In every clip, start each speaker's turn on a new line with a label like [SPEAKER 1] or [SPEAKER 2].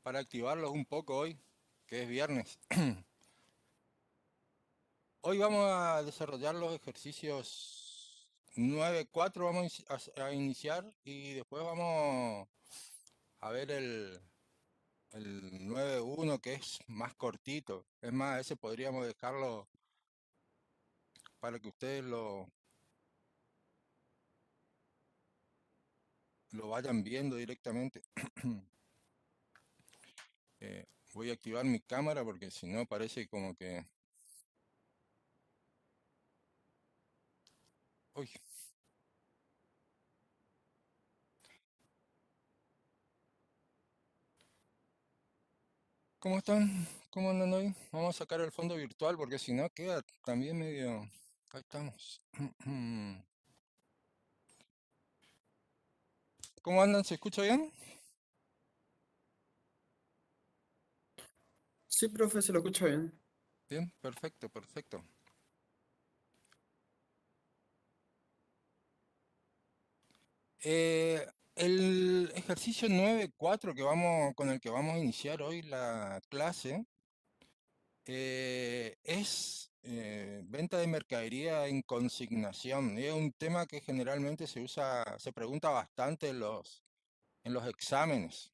[SPEAKER 1] Para activarlos un poco hoy, que es viernes. Hoy vamos a desarrollar los ejercicios 9.4, vamos a iniciar y después vamos a ver el 9.1 que es más cortito. Es más, ese podríamos dejarlo para que ustedes lo vayan viendo directamente. Eh, Voy a activar mi cámara porque si no parece como que... Uy, ¿cómo están? ¿Cómo andan hoy? Vamos a sacar el fondo virtual porque si no queda también medio... Ahí estamos. ¿Cómo andan? ¿Se escucha bien?
[SPEAKER 2] Sí, profe, se lo escucha bien.
[SPEAKER 1] Bien, perfecto, perfecto. El ejercicio 9.4 con el que vamos a iniciar hoy la clase es venta de mercadería en consignación. Es un tema que generalmente se pregunta bastante en los exámenes.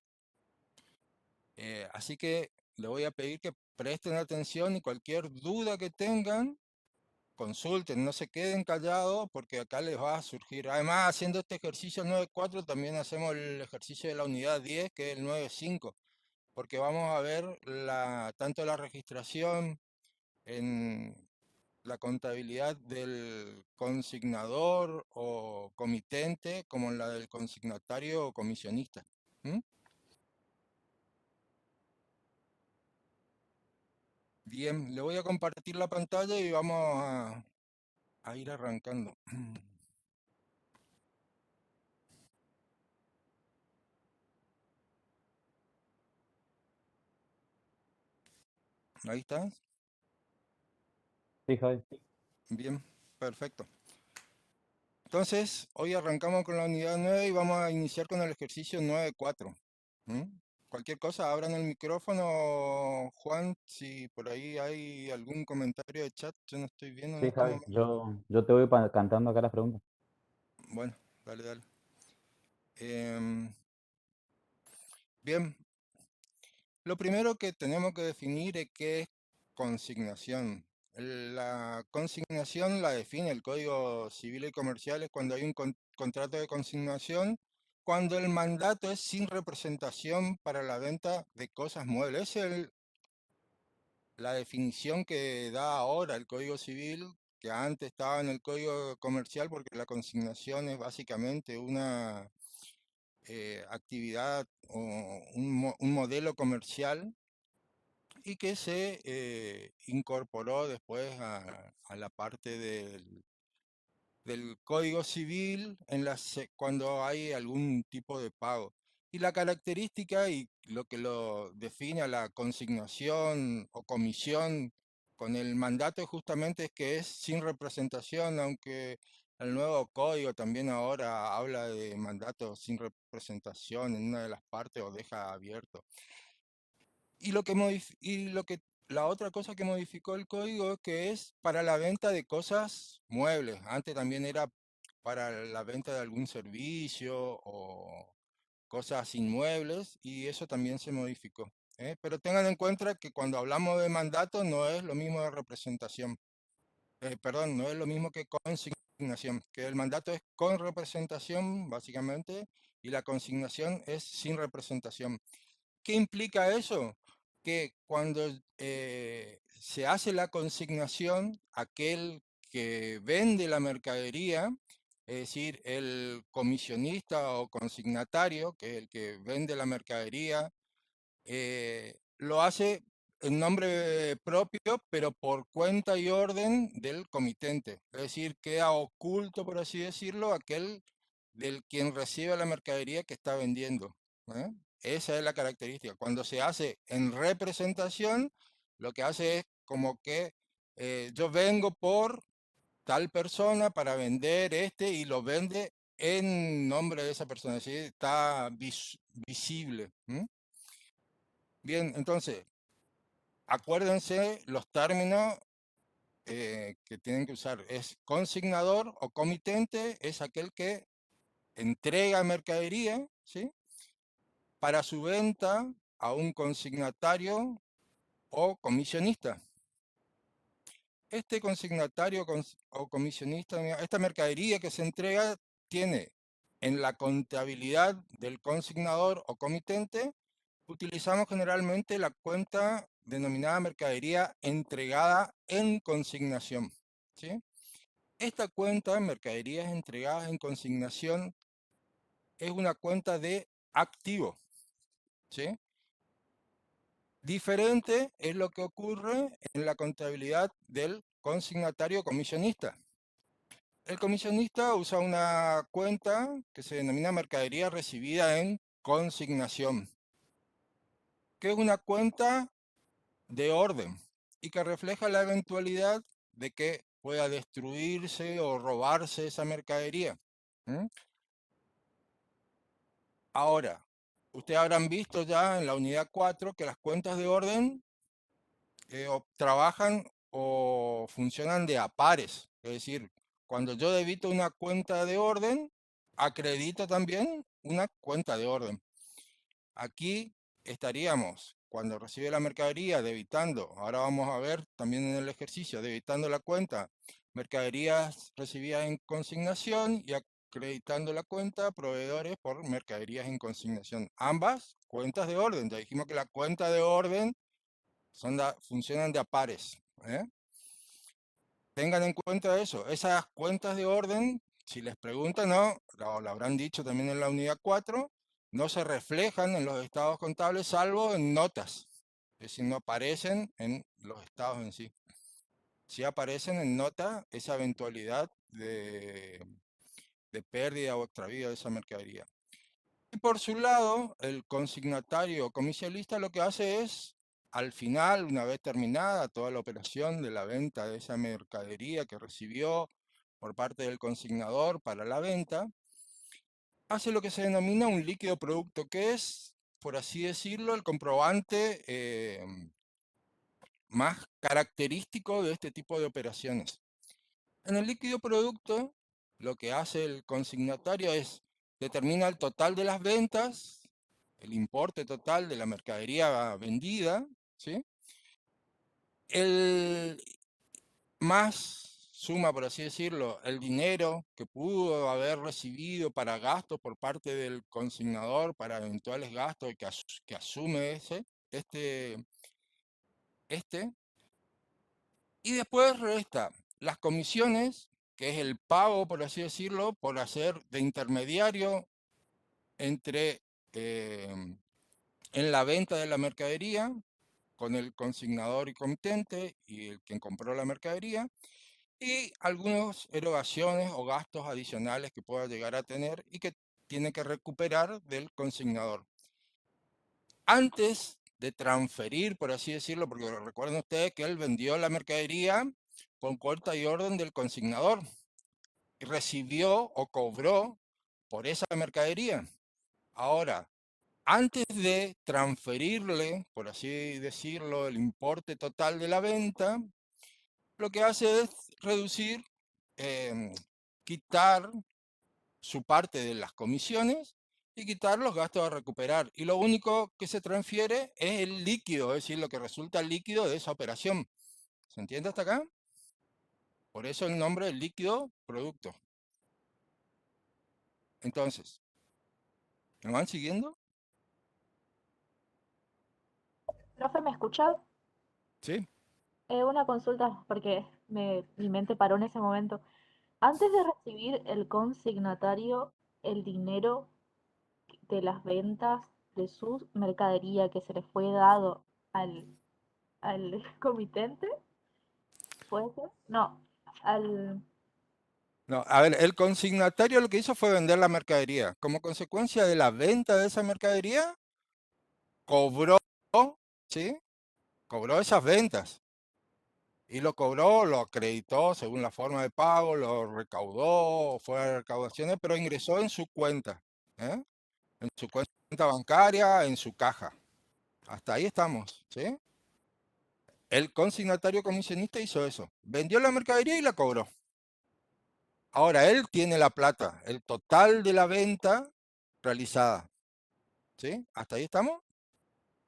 [SPEAKER 1] Así que le voy a pedir que presten atención y cualquier duda que tengan, consulten, no se queden callados porque acá les va a surgir. Además, haciendo este ejercicio 9.4 también hacemos el ejercicio de la unidad 10, que es el 9.5, porque vamos a ver tanto la registración en la contabilidad del consignador o comitente como en la del consignatario o comisionista. ¿Mm? Bien, le voy a compartir la pantalla y vamos a ir arrancando. Ahí está.
[SPEAKER 3] Sí, Javi.
[SPEAKER 1] Bien, perfecto. Entonces, hoy arrancamos con la unidad 9 y vamos a iniciar con el ejercicio 9.4. ¿Mm? Cualquier cosa, abran el micrófono, Juan, si por ahí hay algún comentario de chat, yo no estoy viendo en
[SPEAKER 3] Sí,
[SPEAKER 1] este
[SPEAKER 3] Javi.
[SPEAKER 1] momento.
[SPEAKER 3] Yo te voy cantando acá las preguntas.
[SPEAKER 1] Bueno, dale, dale. Em, Bien, lo primero que tenemos que definir es qué es consignación. La consignación la define el Código Civil y Comercial es cuando hay un contrato de consignación, cuando el mandato es sin representación para la venta de cosas muebles. Esa es la definición que da ahora el Código Civil, que antes estaba en el Código Comercial, porque la consignación es básicamente una actividad o un modelo comercial y que se incorporó después a la parte del Código Civil cuando hay algún tipo de pago. Y la característica y lo que lo define a la consignación o comisión con el mandato justamente es que es sin representación, aunque el nuevo código también ahora habla de mandato sin representación en una de las partes o deja abierto. La otra cosa que modificó el código es que es para la venta de cosas muebles. Antes también era para la venta de algún servicio o cosas inmuebles y eso también se modificó. ¿Eh? Pero tengan en cuenta que cuando hablamos de mandato no es lo mismo de representación. Perdón, no es lo mismo que consignación, que el mandato es con representación básicamente y la consignación es sin representación. ¿Qué implica eso? Que cuando se hace la consignación, aquel que vende la mercadería, es decir, el comisionista o consignatario, que es el que vende la mercadería, lo hace en nombre propio, pero por cuenta y orden del comitente. Es decir, queda oculto, por así decirlo, aquel del quien recibe la mercadería que está vendiendo. ¿Eh? Esa es la característica. Cuando se hace en representación, lo que hace es como que yo vengo por tal persona para vender y lo vende en nombre de esa persona, ¿sí? Está visible. Bien, entonces, acuérdense los términos que tienen que usar. Es consignador o comitente, es aquel que entrega mercadería, ¿sí? Para su venta a un consignatario o comisionista. Este consignatario o comisionista, esta mercadería que se entrega tiene en la contabilidad del consignador o comitente, utilizamos generalmente la cuenta denominada mercadería entregada en consignación. ¿Sí? Esta cuenta, mercaderías entregadas en consignación, es una cuenta de activo. ¿Sí? Diferente es lo que ocurre en la contabilidad del consignatario comisionista. El comisionista usa una cuenta que se denomina mercadería recibida en consignación, que es una cuenta de orden y que refleja la eventualidad de que pueda destruirse o robarse esa mercadería. ¿Mm? Ahora, ustedes habrán visto ya en la unidad 4 que las cuentas de orden trabajan o funcionan de a pares. Es decir, cuando yo debito una cuenta de orden, acredito también una cuenta de orden. Aquí estaríamos, cuando recibe la mercadería, debitando, ahora vamos a ver también en el ejercicio, debitando la cuenta, mercaderías recibidas en consignación y acreditando la cuenta, proveedores por mercaderías en consignación. Ambas cuentas de orden, ya dijimos que la cuenta de orden funcionan de a pares. Tengan en cuenta eso. Esas cuentas de orden, si les preguntan, no, lo habrán dicho también en la unidad 4, no se reflejan en los estados contables salvo en notas. Es decir, no aparecen en los estados en sí. Sí aparecen en nota esa eventualidad de pérdida o extravío de esa mercadería. Y por su lado, el consignatario o comisionista lo que hace es, al final, una vez terminada toda la operación de la venta de esa mercadería que recibió por parte del consignador para la venta, hace lo que se denomina un líquido producto, que es, por así decirlo, el comprobante más característico de este tipo de operaciones. En el líquido producto, lo que hace el consignatario es determina el total de las ventas, el importe total de la mercadería vendida, ¿sí? El más suma, por así decirlo, el dinero que pudo haber recibido para gastos por parte del consignador, para eventuales gastos que asume este, este, y después resta las comisiones, que es el pago, por así decirlo, por hacer de intermediario entre en la venta de la mercadería con el consignador y comitente y el quien compró la mercadería, y algunas erogaciones o gastos adicionales que pueda llegar a tener y que tiene que recuperar del consignador. Antes de transferir, por así decirlo, porque recuerden ustedes que él vendió la mercadería con corta y orden del consignador y recibió o cobró por esa mercadería. Ahora, antes de transferirle, por así decirlo, el importe total de la venta, lo que hace es reducir, quitar su parte de las comisiones y quitar los gastos a recuperar. Y lo único que se transfiere es el líquido, es decir, lo que resulta líquido de esa operación. ¿Se entiende hasta acá? Por eso el nombre del líquido producto. Entonces, ¿me van siguiendo?
[SPEAKER 2] Profe, ¿me escuchas?
[SPEAKER 1] Sí.
[SPEAKER 2] Una consulta, porque mi mente paró en ese momento. Antes de recibir el consignatario el dinero de las ventas de su mercadería que se le fue dado al, al comitente, ¿puede ser? No, al...
[SPEAKER 1] No, a ver, el consignatario lo que hizo fue vender la mercadería. Como consecuencia de la venta de esa mercadería, cobró, ¿sí? Cobró esas ventas. Y lo cobró, lo acreditó según la forma de pago, lo recaudó, fue a recaudaciones, pero ingresó en su cuenta, ¿eh? En su cuenta bancaria, en su caja. Hasta ahí estamos, ¿sí? El consignatario comisionista hizo eso. Vendió la mercadería y la cobró. Ahora él tiene la plata, el total de la venta realizada, ¿sí? Hasta ahí estamos.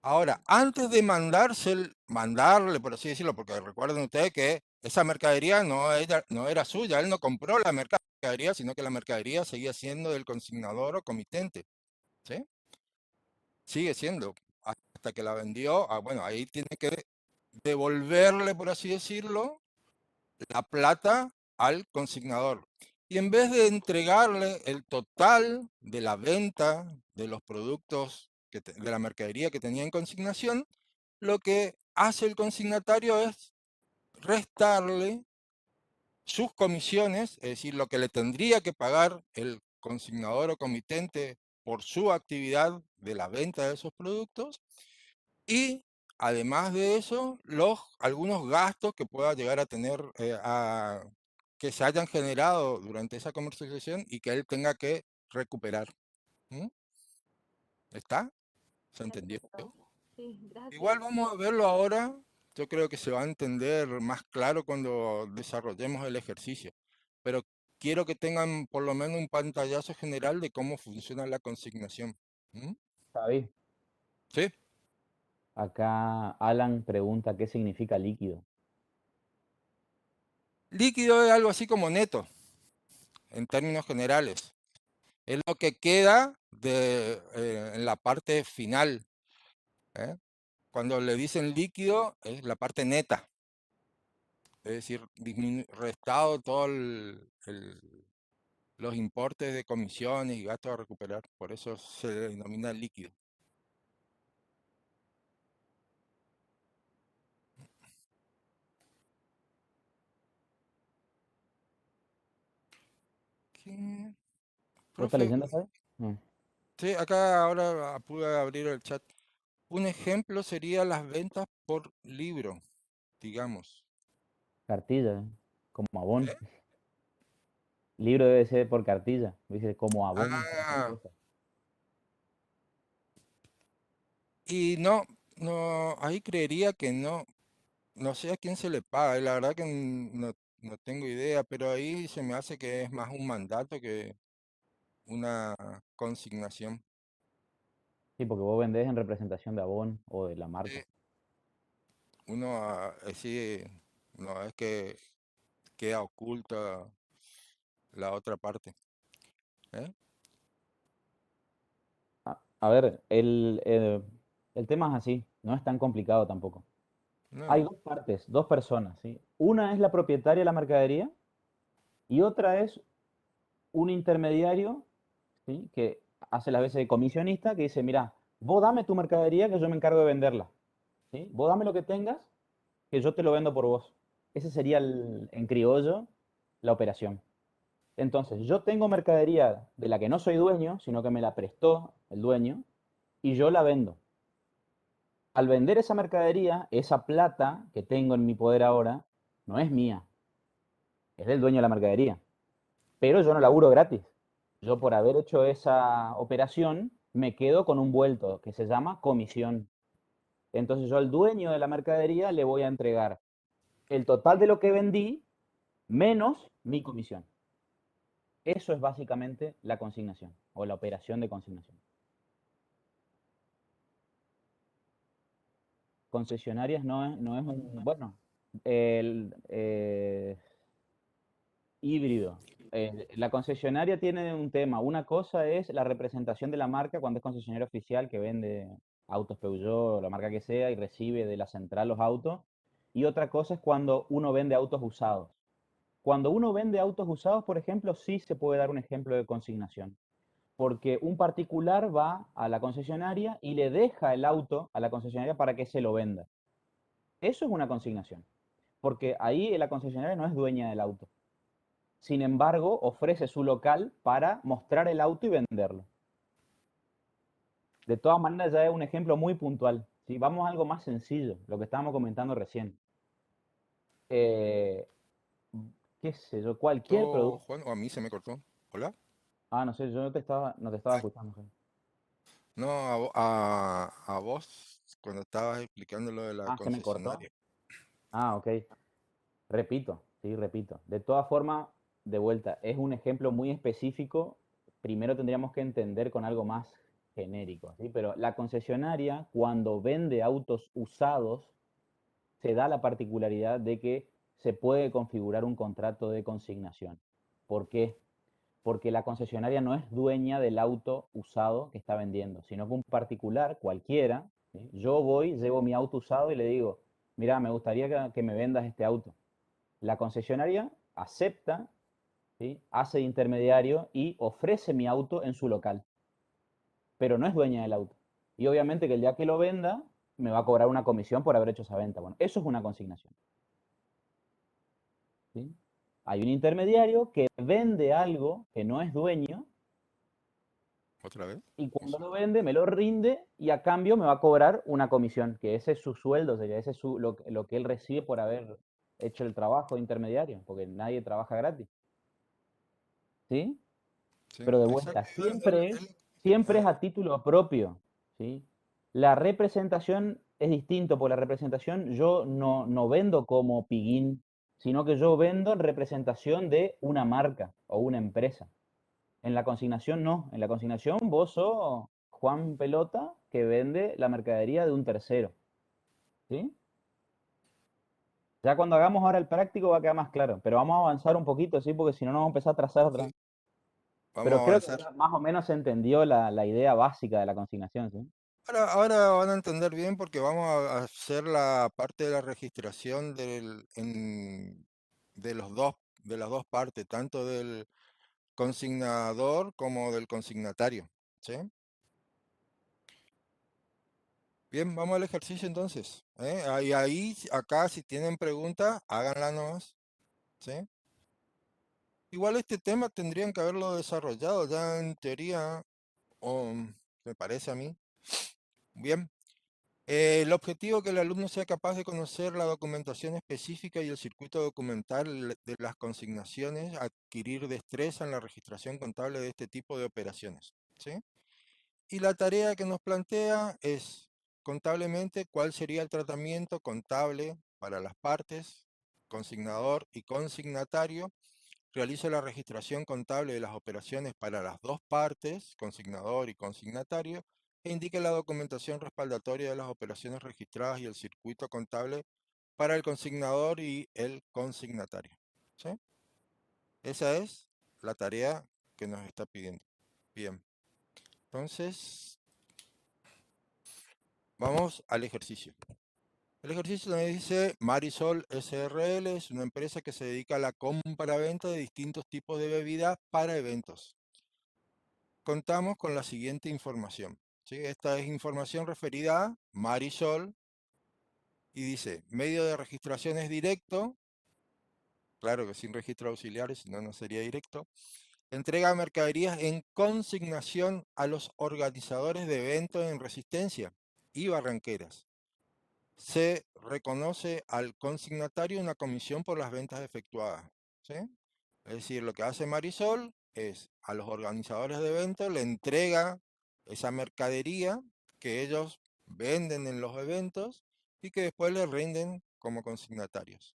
[SPEAKER 1] Ahora, antes de mandarle, por así decirlo, porque recuerden ustedes que esa mercadería no era suya, él no compró la mercadería, sino que la mercadería seguía siendo del consignador o comitente, ¿sí? Sigue siendo, hasta que la vendió, bueno, ahí tiene que devolverle, por así decirlo, la plata al consignador. Y en vez de entregarle el total de la venta de los productos, de la mercadería que tenía en consignación, lo que hace el consignatario es restarle sus comisiones, es decir, lo que le tendría que pagar el consignador o comitente por su actividad de la venta de esos productos, y además de eso, algunos gastos que pueda llegar a tener, que se hayan generado durante esa comercialización y que él tenga que recuperar. ¿Mm? ¿Está? ¿Se entendió?
[SPEAKER 2] Perfecto. Sí, gracias.
[SPEAKER 1] Igual vamos a verlo ahora. Yo creo que se va a entender más claro cuando desarrollemos el ejercicio. Pero quiero que tengan por lo menos un pantallazo general de cómo funciona la consignación. ¿Mm?
[SPEAKER 3] David,
[SPEAKER 1] ¿Sí?
[SPEAKER 3] acá Alan pregunta qué significa líquido.
[SPEAKER 1] Líquido es algo así como neto, en términos generales. Es lo que queda en la parte final. ¿Eh? Cuando le dicen líquido, es la parte neta. Es decir, restado todos los importes de comisiones y gastos a recuperar. Por eso se denomina líquido. ¿Qué?
[SPEAKER 3] ¿Vos estás
[SPEAKER 1] Profe,
[SPEAKER 3] leyendo, David? No.
[SPEAKER 1] sí, acá ahora pude abrir el chat. Un ejemplo sería las ventas por libro, digamos.
[SPEAKER 3] Cartilla, como abón.
[SPEAKER 1] ¿Eh?
[SPEAKER 3] Libro debe ser por cartilla, dice como abón, tal
[SPEAKER 1] Ah,
[SPEAKER 3] cosa.
[SPEAKER 1] y no, ahí creería que no. No sé a quién se le paga, la verdad que no tengo idea, pero ahí se me hace que es más un mandato que una consignación.
[SPEAKER 3] Sí, porque vos vendés en representación de abón o de la marca.
[SPEAKER 1] Sí, uno sí, no es que queda oculta la otra parte. ¿Eh?
[SPEAKER 3] A ver, el tema es así, no es tan complicado tampoco. Hay
[SPEAKER 1] No.
[SPEAKER 3] dos partes, dos personas, ¿sí? Una es la propietaria de la mercadería y otra es un intermediario, ¿sí? Que hace las veces de comisionista, que dice, mira, vos dame tu mercadería que yo me encargo de venderla, ¿sí? Vos dame lo que tengas que yo te lo vendo por vos. Ese sería en criollo la operación. Entonces, yo tengo mercadería de la que no soy dueño, sino que me la prestó el dueño, y yo la vendo. Al vender esa mercadería, esa plata que tengo en mi poder ahora, no es mía, es del dueño de la mercadería. Pero yo no laburo gratis. Yo por haber hecho esa operación, me quedo con un vuelto que se llama comisión. Entonces yo al dueño de la mercadería le voy a entregar el total de lo que vendí menos mi comisión. Eso es básicamente la consignación o la operación de consignación. Concesionarias no es un, bueno, el híbrido. La concesionaria tiene un tema. Una cosa es la representación de la marca cuando es concesionario oficial que vende autos Peugeot, la marca que sea, y recibe de la central los autos. Y otra cosa es cuando uno vende autos usados. Cuando uno vende autos usados, por ejemplo, sí se puede dar un ejemplo de consignación. Porque un particular va a la concesionaria y le deja el auto a la concesionaria para que se lo venda. Eso es una consignación, porque ahí la concesionaria no es dueña del auto. Sin embargo, ofrece su local para mostrar el auto y venderlo. De todas maneras, ya es un ejemplo muy puntual. Si vamos a algo más sencillo, lo que estábamos comentando recién. eh, qué sé yo, cualquier
[SPEAKER 1] ¿Cortó,
[SPEAKER 3] producto.
[SPEAKER 1] Juan? ¿O a mí se me cortó? ¿Hola?
[SPEAKER 3] Ah, no sé, yo no te estaba escuchando, Jaime.
[SPEAKER 1] No, a vos cuando estabas explicando lo de la
[SPEAKER 3] Ah, ¿se me cortó?
[SPEAKER 1] concesionaria.
[SPEAKER 3] Ah, ok. Repito, sí, repito. De todas formas, de vuelta, es un ejemplo muy específico. Primero tendríamos que entender con algo más genérico, ¿sí? Pero la concesionaria, cuando vende autos usados, se da la particularidad de que se puede configurar un contrato de consignación. ¿Por qué? Porque la concesionaria no es dueña del auto usado que está vendiendo, sino que un particular, cualquiera, ¿sí? Yo voy, llevo mi auto usado y le digo, mira, me gustaría que me vendas este auto. La concesionaria acepta, ¿sí? Hace de intermediario y ofrece mi auto en su local, pero no es dueña del auto. Y obviamente que el día que lo venda, me va a cobrar una comisión por haber hecho esa venta. Bueno, eso es una consignación, ¿sí? Hay un intermediario que vende algo que no es dueño
[SPEAKER 1] ¿Otra vez?
[SPEAKER 3] y cuando
[SPEAKER 1] Eso.
[SPEAKER 3] lo vende me lo rinde y a cambio me va a cobrar una comisión, que ese es su sueldo, sería ese es lo que él recibe por haber hecho el trabajo de intermediario, porque nadie trabaja gratis, ¿sí?
[SPEAKER 1] Sí,
[SPEAKER 3] Pero de
[SPEAKER 1] exacto.
[SPEAKER 3] vuelta, siempre es a título propio, ¿sí? La representación es distinto, porque la representación yo no vendo como Piguín, sino que yo vendo en representación de una marca o una empresa. En la consignación no, en la consignación vos sos Juan Pelota que vende la mercadería de un tercero, ¿sí? Ya cuando hagamos ahora el práctico va a quedar más claro, pero vamos a avanzar un poquito, ¿sí? Porque si no nos vamos a empezar a trazar otra
[SPEAKER 1] Sí,
[SPEAKER 3] vez.
[SPEAKER 1] vamos
[SPEAKER 3] Pero
[SPEAKER 1] a
[SPEAKER 3] creo que
[SPEAKER 1] avanzar.
[SPEAKER 3] ya más o menos se entendió la idea básica de la consignación, ¿sí?
[SPEAKER 1] Ahora van a entender bien porque vamos a hacer la parte de la registración de de las dos partes, tanto del consignador como del consignatario. ¿Sí? Bien, vamos al ejercicio entonces. ¿Eh? Acá, si tienen preguntas, háganla nomás. ¿Sí? Igual este tema tendrían que haberlo desarrollado ya en teoría, o me parece a mí. Bien. El objetivo es que el alumno sea capaz de conocer la documentación específica y el circuito documental de las consignaciones, adquirir destreza en la registración contable de este tipo de operaciones. ¿Sí? Y la tarea que nos plantea es, contablemente, cuál sería el tratamiento contable para las partes, consignador y consignatario. Realice la registración contable de las operaciones para las dos partes, consignador y consignatario, e indique la documentación respaldatoria de las operaciones registradas y el circuito contable para el consignador y el consignatario. ¿Sí? Esa es la tarea que nos está pidiendo. Bien, entonces vamos al ejercicio. El ejercicio nos dice Marisol SRL es una empresa que se dedica a la compra-venta de distintos tipos de bebidas para eventos. Contamos con la siguiente información. ¿Sí? Esta es información referida a Marisol y dice, medio de registración es directo, claro que sin registro auxiliares, si no, no sería directo. Entrega mercaderías en consignación a los organizadores de eventos en Resistencia y Barranqueras. Se reconoce al consignatario una comisión por las ventas efectuadas. ¿Sí? Es decir, lo que hace Marisol es a los organizadores de eventos le entrega esa mercadería que ellos venden en los eventos y que después le rinden como consignatarios.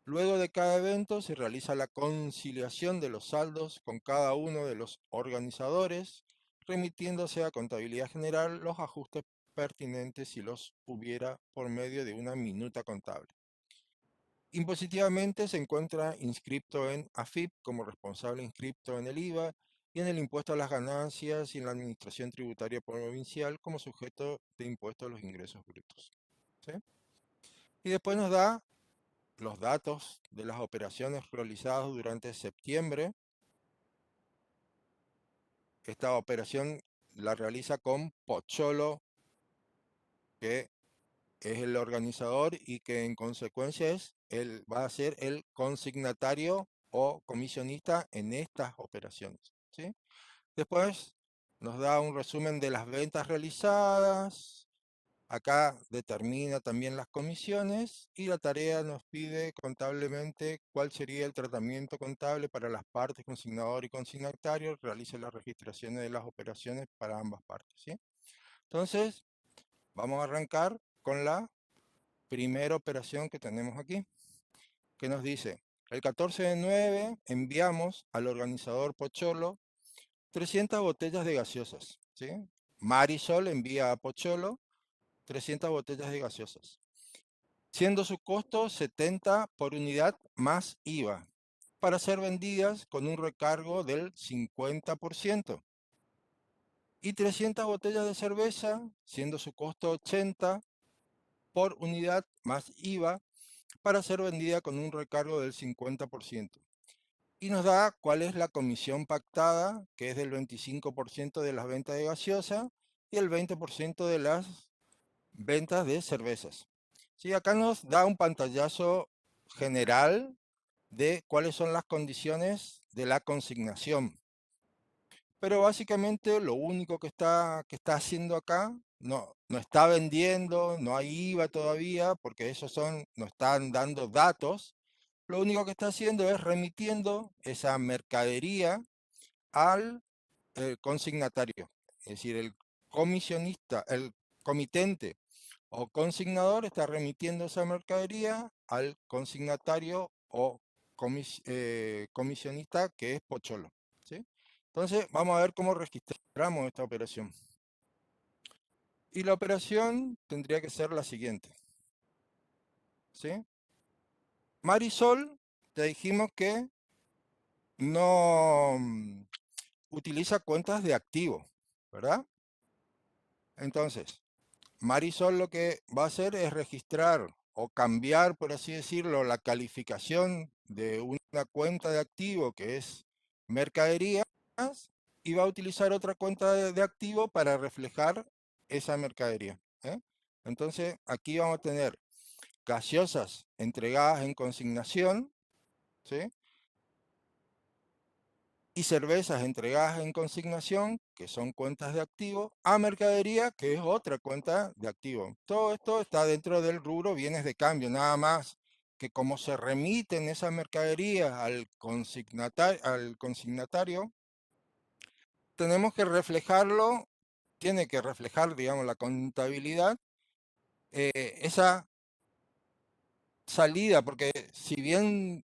[SPEAKER 1] Luego de cada evento se realiza la conciliación de los saldos con cada uno de los organizadores, remitiéndose a Contabilidad General los ajustes pertinentes si los hubiera por medio de una minuta contable. Impositivamente se encuentra inscripto en AFIP como responsable inscripto en el IVA y en el impuesto a las ganancias y en la administración tributaria provincial como sujeto de impuesto a los ingresos brutos. ¿Sí? Y después nos da los datos de las operaciones realizadas durante septiembre. Esta operación la realiza con Pocholo, que es el organizador y que en consecuencia va a ser el consignatario o comisionista en estas operaciones. ¿Sí? Después nos da un resumen de las ventas realizadas, Acá determina también las comisiones y la tarea nos pide contablemente cuál sería el tratamiento contable para las partes consignador y consignatario, realice las registraciones de las operaciones para ambas partes, ¿sí? Entonces, vamos a arrancar con la primera operación que tenemos aquí, que nos dice, el 14/9 enviamos al organizador Pocholo 300 botellas de gaseosas, ¿sí? Marisol envía a Pocholo 300 botellas de gaseosas, siendo su costo 70 por unidad más IVA, para ser vendidas con un recargo del 50%. Y 300 botellas de cerveza, siendo su costo 80 por unidad más IVA, para ser vendida con un recargo del 50%. Y nos da cuál es la comisión pactada, que es del 25% de las ventas de gaseosa y el 20% de las ventas de cervezas. Sí, acá nos da un pantallazo general de cuáles son las condiciones de la consignación. Pero básicamente lo único que está haciendo acá, no está vendiendo, no hay IVA todavía, porque esos nos están dando datos. Lo único que está haciendo es remitiendo esa mercadería al consignatario. Es decir, el comisionista, el comitente o consignador está remitiendo esa mercadería al consignatario o comisionista, que es Pocholo, ¿sí? Entonces, vamos a ver cómo registramos esta operación. Y la operación tendría que ser la siguiente, ¿sí? Marisol, te dijimos que no utiliza cuentas de activo, ¿verdad? Entonces, Marisol lo que va a hacer es registrar o cambiar, por así decirlo, la calificación de una cuenta de activo que es mercaderías, y va a utilizar otra cuenta de activo para reflejar esa mercadería, ¿eh? Entonces, aquí vamos a tener gaseosas entregadas en consignación, ¿sí? Y cervezas entregadas en consignación, que son cuentas de activo, a mercadería, que es otra cuenta de activo. Todo esto está dentro del rubro bienes de cambio, nada más que como se remiten esas mercaderías al consignatario, tenemos que reflejarlo, tiene que reflejar, digamos, la contabilidad, esa salida, porque si bien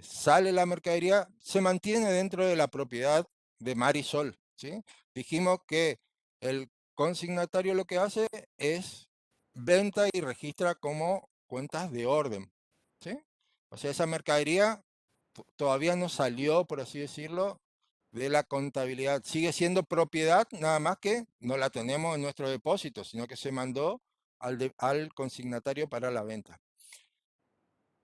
[SPEAKER 1] sale la mercadería, se mantiene dentro de la propiedad de Marisol, ¿sí? Dijimos que el consignatario lo que hace es venta y registra como cuentas de orden, ¿sí? O sea, esa mercadería todavía no salió, por así decirlo, de la contabilidad. Sigue siendo propiedad, nada más que no la tenemos en nuestro depósito, sino que se mandó al consignatario para la venta.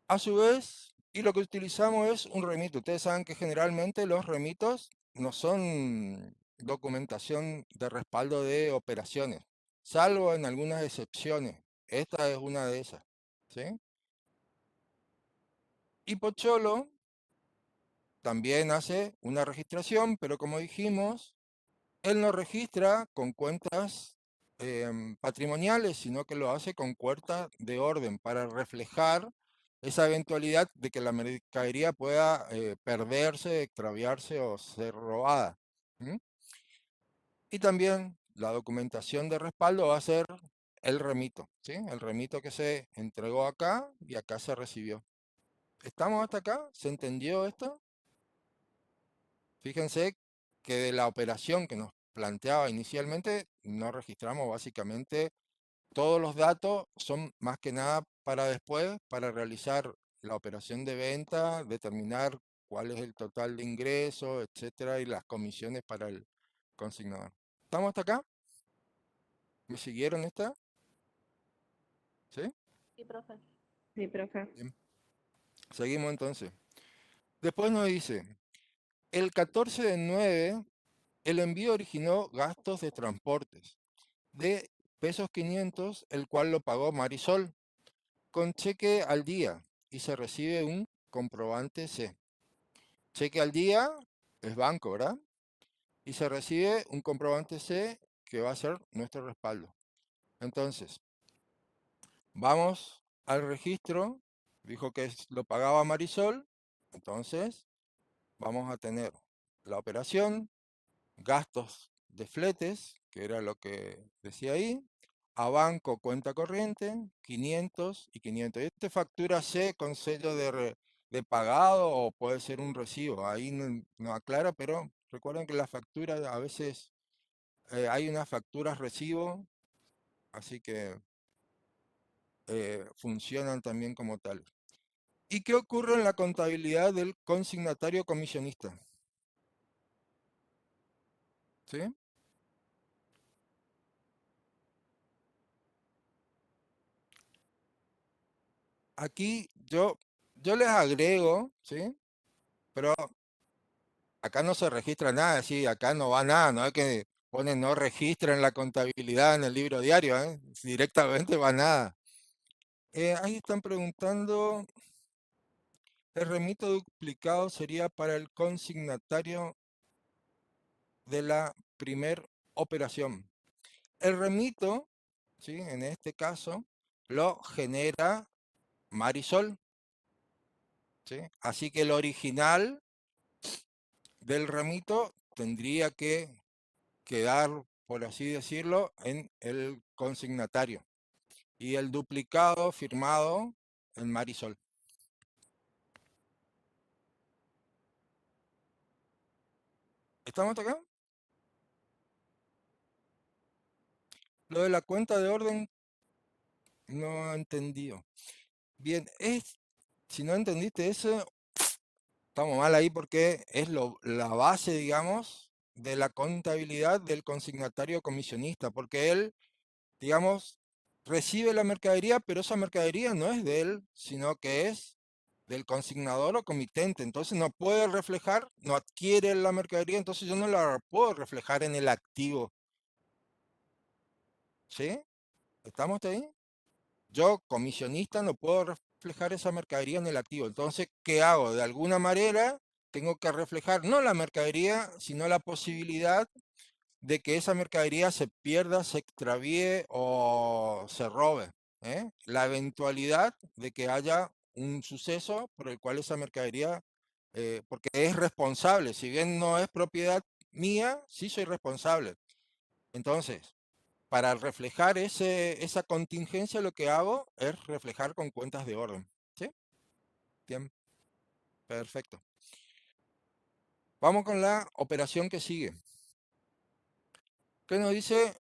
[SPEAKER 1] A su vez, y lo que utilizamos es un remito. Ustedes saben que generalmente los remitos no son documentación de respaldo de operaciones, salvo en algunas excepciones. Esta es una de esas, ¿sí? Y Pocholo también hace una registración, pero como dijimos, él no registra con cuentas patrimoniales, sino que lo hace con cuentas de orden para reflejar esa eventualidad de que la mercadería pueda perderse, extraviarse o ser robada. ¿M? Y también la documentación de respaldo va a ser el remito, ¿sí? El remito que se entregó acá y acá se recibió. ¿Estamos hasta acá? ¿Se entendió esto? Fíjense que de la operación que nos planteaba inicialmente, no registramos básicamente todos los datos, son más que nada para después, para realizar la operación de venta, determinar cuál es el total de ingresos, etcétera, y las comisiones para el consignador. ¿Estamos hasta acá? ¿Me siguieron esta? ¿Sí?
[SPEAKER 2] Sí, profe.
[SPEAKER 4] Sí, profe.
[SPEAKER 1] Bien. Seguimos entonces. Después nos dice, el 14/9, el envío originó gastos de transportes de pesos 500, el cual lo pagó Marisol con cheque al día y se recibe un comprobante C. Cheque al día es banco, ¿verdad? Y se recibe un comprobante C que va a ser nuestro respaldo. Entonces, vamos al registro, dijo que lo pagaba Marisol, entonces vamos a tener la operación, gastos de fletes, que era lo que decía ahí, a banco cuenta corriente, 500 y 500. Este factura C con sello de pagado o puede ser un recibo, ahí no aclara, pero recuerden que la factura a veces hay unas facturas recibo, así que funcionan también como tal. ¿Y qué ocurre en la contabilidad del consignatario comisionista? ¿Sí? Aquí yo les agrego, ¿sí? Pero acá no se registra nada, sí, acá no va nada, no es que pone no registra en la contabilidad en el libro diario, ¿eh? Directamente va nada. Ahí están preguntando, el remito duplicado sería para el consignatario de la primer operación. El remito, ¿sí? En este caso, lo genera Marisol, ¿sí? Así que el original del remito tendría que quedar, por así decirlo, en el consignatario. Y el duplicado firmado en Marisol. ¿Estamos acá? Lo de la cuenta de orden no he entendido. Bien, si no entendiste eso, estamos mal ahí porque es la base, digamos, de la contabilidad del consignatario comisionista, porque él, digamos, recibe la mercadería, pero esa mercadería no es de él, sino que es del consignador o comitente. Entonces no puede reflejar, no adquiere la mercadería, entonces yo no la puedo reflejar en el activo. ¿Sí? ¿Estamos ahí? Yo, comisionista, no puedo reflejar esa mercadería en el activo. Entonces, ¿qué hago? De alguna manera, tengo que reflejar no la mercadería, sino la posibilidad de que esa mercadería se pierda, se extravíe o se robe. ¿Eh? La eventualidad de que haya un suceso por el cual esa mercadería, porque es responsable, si bien no es propiedad mía, sí soy responsable. Entonces, para reflejar esa contingencia, lo que hago es reflejar con cuentas de orden. ¿Sí? Bien, perfecto. Vamos con la operación que sigue. ¿Qué nos dice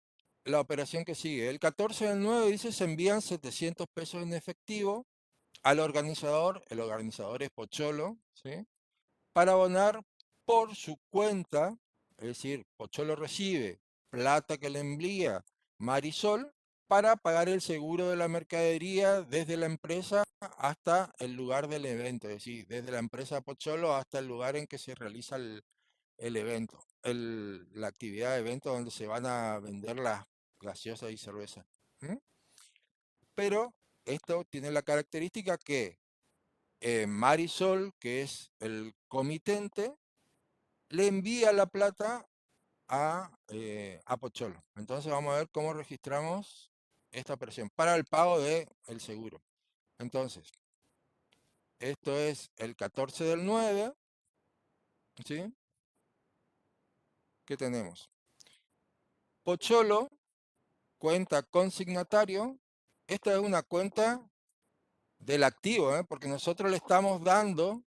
[SPEAKER 1] la operación que sigue? El 14 del 9 dice se envían 700 pesos en efectivo al organizador, el organizador es Pocholo, ¿sí? Para abonar por su cuenta, es decir, Pocholo recibe plata que le envía Marisol para pagar el seguro de la mercadería desde la empresa hasta el lugar del evento, es decir, desde la empresa Pocholo hasta el lugar en que se realiza el evento, la actividad de evento donde se van a vender las gaseosas y cerveza. ¿Mm? Pero esto tiene la característica que Marisol, que es el comitente, le envía la plata a Pocholo. Entonces vamos a ver cómo registramos esta operación para el pago del seguro. Entonces, esto es el 14 del 9, ¿sí? ¿Qué tenemos? Pocholo, cuenta consignatario. Esta es una cuenta del activo, ¿eh? Porque nosotros le estamos dando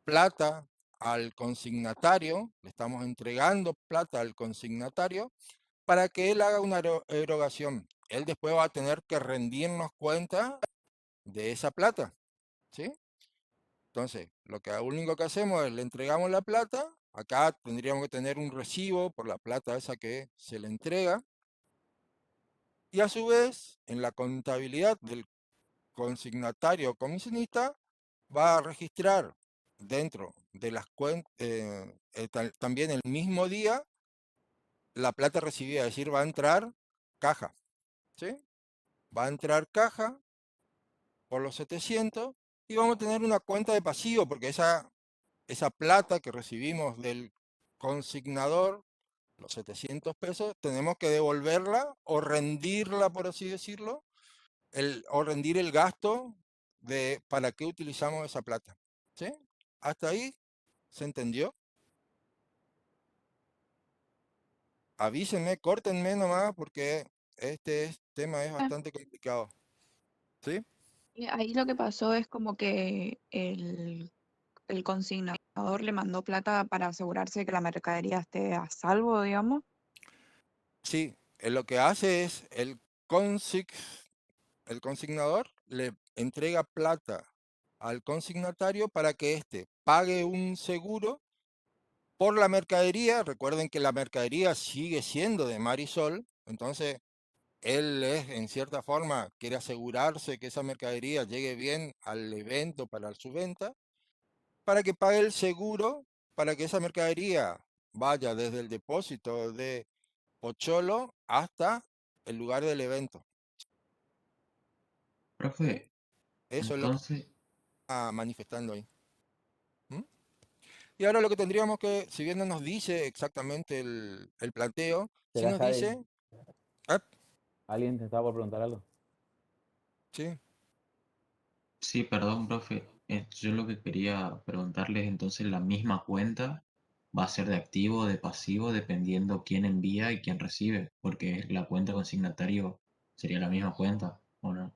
[SPEAKER 1] plata al consignatario, le estamos entregando plata al consignatario para que él haga una erogación. Él después va a tener que rendirnos cuenta de esa plata, ¿sí? Entonces, lo único que hacemos es le entregamos la plata, acá tendríamos que tener un recibo por la plata esa que se le entrega, y a su vez, en la contabilidad del consignatario o comisionista, va a registrar dentro de las cuentas, también el mismo día, la plata recibida, es decir, va a entrar caja, ¿sí? Va a entrar caja por los 700 y vamos a tener una cuenta de pasivo porque esa plata que recibimos del consignador los 700 pesos, tenemos que devolverla o rendirla, por así decirlo, o rendir el gasto de para qué utilizamos esa plata. ¿Sí? ¿Hasta ahí se entendió? Avísenme, córtenme nomás porque tema es
[SPEAKER 4] Ah,
[SPEAKER 1] bastante complicado. ¿Sí?
[SPEAKER 4] y ahí lo que pasó es como que el consignador le mandó plata para asegurarse de que la mercadería esté a salvo, digamos.
[SPEAKER 1] Sí, lo que hace es el consignador le entrega plata al consignatario para que éste pague un seguro por la mercadería. Recuerden que la mercadería sigue siendo de Marisol, entonces él en cierta forma, quiere asegurarse que esa mercadería llegue bien al evento para su venta, para que pague el seguro, para que esa mercadería vaya desde el depósito de Pocholo hasta el lugar del evento. ¿Sí?
[SPEAKER 5] Profe,
[SPEAKER 1] Eso es lo que
[SPEAKER 5] entonces,
[SPEAKER 1] está manifestando ahí. ¿Mm? Y ahora lo que tendríamos que, si bien no nos dice exactamente el planteo, sí
[SPEAKER 3] ¿Será,
[SPEAKER 1] nos
[SPEAKER 3] Javi?
[SPEAKER 1] dice, ah,
[SPEAKER 3] ¿Alguien te estaba por preguntar algo?
[SPEAKER 1] sí,
[SPEAKER 5] sí, perdón, profe, yo lo que quería preguntarles entonces, la misma cuenta va a ser de activo o de pasivo dependiendo quién envía y quién recibe, porque la cuenta consignatario sería la misma cuenta, ¿o no?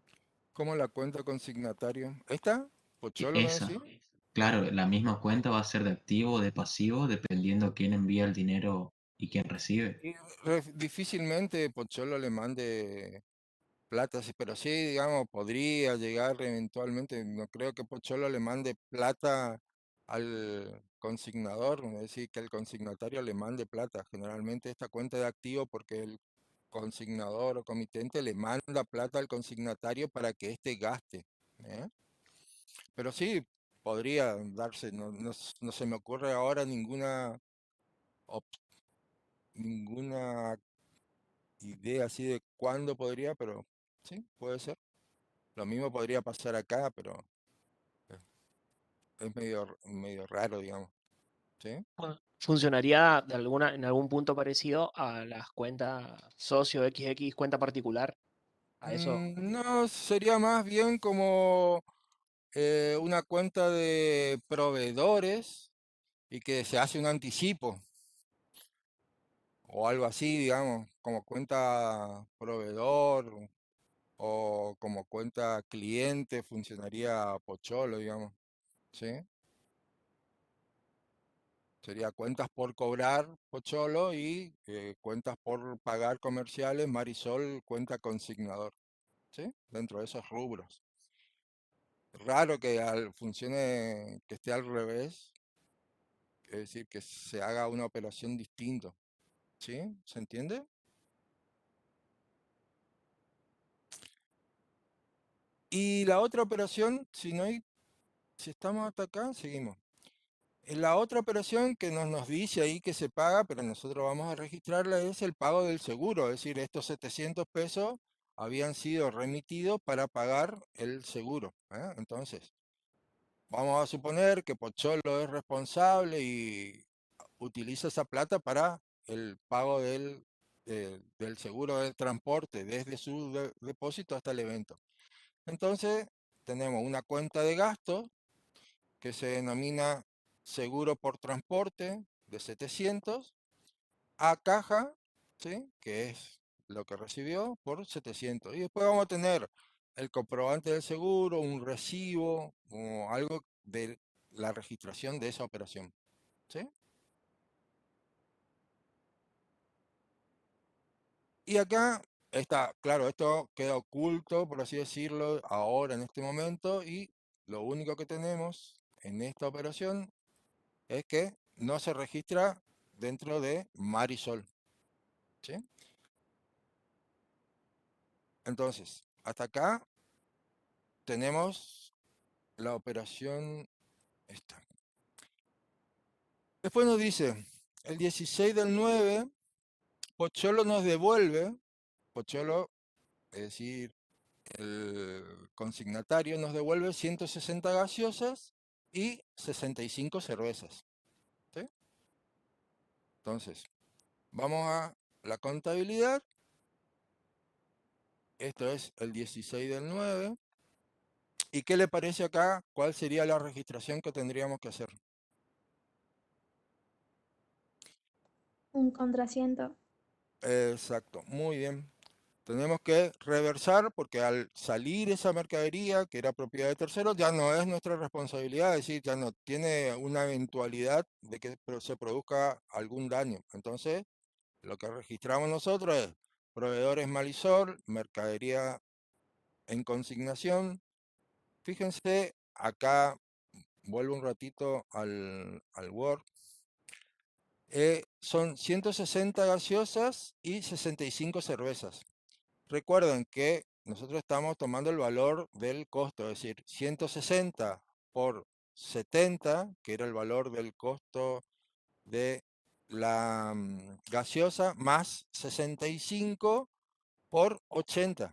[SPEAKER 1] ¿cómo la cuenta consignatario? ¿Esta? ¿Pocholo me
[SPEAKER 5] Esa,
[SPEAKER 1] decís?
[SPEAKER 5] claro, la misma cuenta va a ser de activo o de pasivo dependiendo quién envía el dinero y quién recibe.
[SPEAKER 1] Y difícilmente Pocholo le mande plata, sí, pero sí, digamos, podría llegar eventualmente. No creo que Pocholo le mande plata al consignador, es decir, que el consignatario le mande plata. Generalmente esta cuenta de activo porque el consignador o comitente le manda plata al consignatario para que éste gaste. ¿Eh? Pero sí, podría darse, no se me ocurre ahora op- ninguna idea así de cuándo podría, pero sí, puede ser. Lo mismo podría pasar acá, pero eh, es medio raro, digamos. ¿Sí?
[SPEAKER 6] Funcionaría en algún punto parecido a las cuentas socio XX, cuenta particular. A eso.
[SPEAKER 1] No, sería más bien como una cuenta de proveedores y que se hace un anticipo o algo así, digamos, como cuenta proveedor o como cuenta cliente funcionaría Pocholo, digamos. ¿Sí? Sería cuentas por cobrar Pocholo y cuentas por pagar comerciales Marisol, cuenta consignador. ¿Sí? Dentro de esos rubros. Raro que funcione, que esté al revés, es decir, que se haga una operación distinta. ¿Sí? ¿Se entiende? Y la otra operación, si estamos hasta acá, seguimos. En la otra operación que nos dice ahí que se paga, pero nosotros vamos a registrarla, es el pago del seguro. Es decir, estos 700 pesos habían sido remitidos para pagar el seguro. ¿Eh? Entonces, vamos a suponer que Pocholo es responsable y utiliza esa plata para el pago del seguro del transporte desde su depósito hasta el evento. Entonces, tenemos una cuenta de gastos que se denomina seguro por transporte de 700 a caja, ¿sí? Que es lo que recibió por 700. Y después vamos a tener el comprobante del seguro, un recibo o algo de la registración de esa operación. ¿Sí? Y acá está, claro, esto queda oculto, por así decirlo, ahora en este momento y lo único que tenemos en esta operación es que no se registra dentro de Marisol. ¿Sí? Entonces, hasta acá tenemos la operación esta. Después nos dice, el 16 del 9, Pocholo nos devuelve, Pocholo, es decir, el consignatario nos devuelve 160 gaseosas y 65 cervezas. ¿Sí? Entonces, Vamos a la contabilidad. Esto es el 16 del 9. ¿Y qué le parece acá? ¿Cuál sería la registración que tendríamos que hacer?
[SPEAKER 7] Un contrasiento.
[SPEAKER 1] Exacto, muy bien. Tenemos que reversar porque al salir esa mercadería que era propiedad de terceros ya no es nuestra responsabilidad, es decir, ya no tiene una eventualidad de que se produzca algún daño. Entonces, lo que registramos nosotros es proveedores Malisol, mercadería en consignación. Fíjense, acá vuelvo un ratito al Word. Son 160 gaseosas y 65 cervezas. Recuerden que nosotros estamos tomando el valor del costo, es decir, 160 por 70, que era el valor del costo de la gaseosa, más 65 por 80,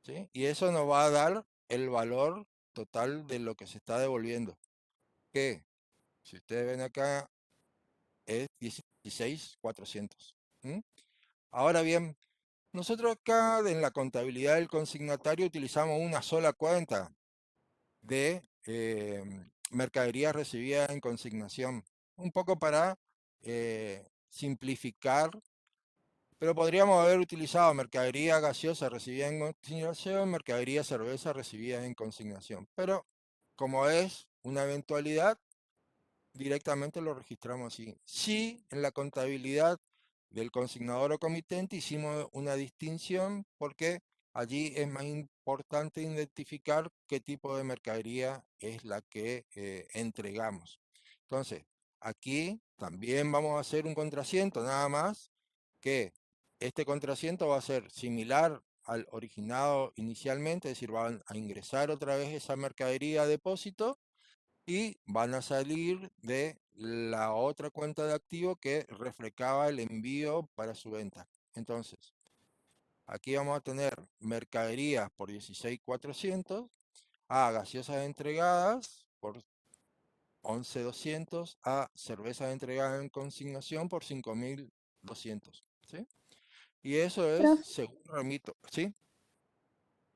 [SPEAKER 1] ¿sí? Y eso nos va a dar el valor total de lo que se está devolviendo, que si ustedes ven acá es 16.400. Ahora bien, nosotros acá en la contabilidad del consignatario utilizamos una sola cuenta de mercadería recibida en consignación, un poco para simplificar, pero podríamos haber utilizado mercadería gaseosa recibida en consignación, mercadería cerveza recibida en consignación, pero como es una eventualidad, directamente lo registramos así. Sí, en la contabilidad del consignador o comitente hicimos una distinción porque allí es más importante identificar qué tipo de mercadería es la que entregamos. Entonces, aquí también vamos a hacer un contrasiento, nada más que este contrasiento va a ser similar al originado inicialmente, es decir, van a ingresar otra vez esa mercadería a depósito y van a salir de la otra cuenta de activo que reflejaba el envío para su venta. Entonces, aquí vamos a tener mercaderías por 16.400, a gaseosas entregadas por 11.200, a cervezas entregadas en consignación por 5.200, ¿sí? Y eso es
[SPEAKER 7] Profe,
[SPEAKER 1] según remito, ¿sí?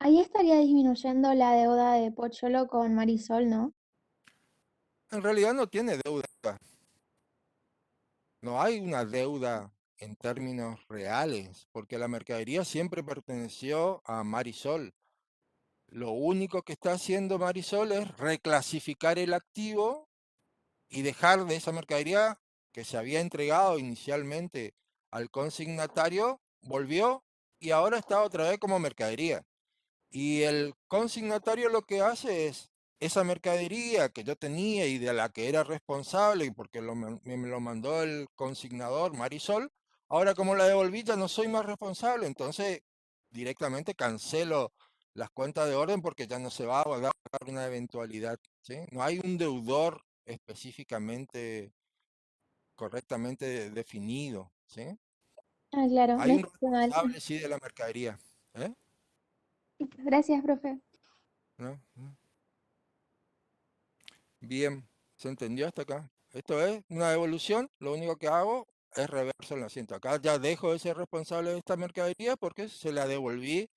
[SPEAKER 7] ahí estaría disminuyendo la deuda de Pocholo con Marisol, ¿no?
[SPEAKER 1] En realidad no tiene deuda, no hay una deuda en términos reales, porque la mercadería siempre perteneció a Marisol. Lo único que está haciendo Marisol es reclasificar el activo y dejar de esa mercadería que se había entregado inicialmente al consignatario, volvió y ahora está otra vez como mercadería. Y el consignatario lo que hace es esa mercadería que yo tenía y de la que era responsable, y porque me lo mandó el consignador Marisol, ahora como la devolví ya no soy más responsable, entonces directamente cancelo las cuentas de orden porque ya no se va a dar una eventualidad, ¿sí? No hay un deudor específicamente correctamente definido, ¿sí?
[SPEAKER 7] Ah, claro,
[SPEAKER 1] Hay
[SPEAKER 7] no
[SPEAKER 1] un
[SPEAKER 7] escuché mal.
[SPEAKER 1] responsable, sí, de la mercadería, ¿eh?
[SPEAKER 7] Gracias, profe.
[SPEAKER 1] ¿No? Bien, ¿se entendió hasta acá? Esto es una devolución, lo único que hago es reverso el asiento. Acá ya dejo de ser responsable de esta mercadería porque se la devolví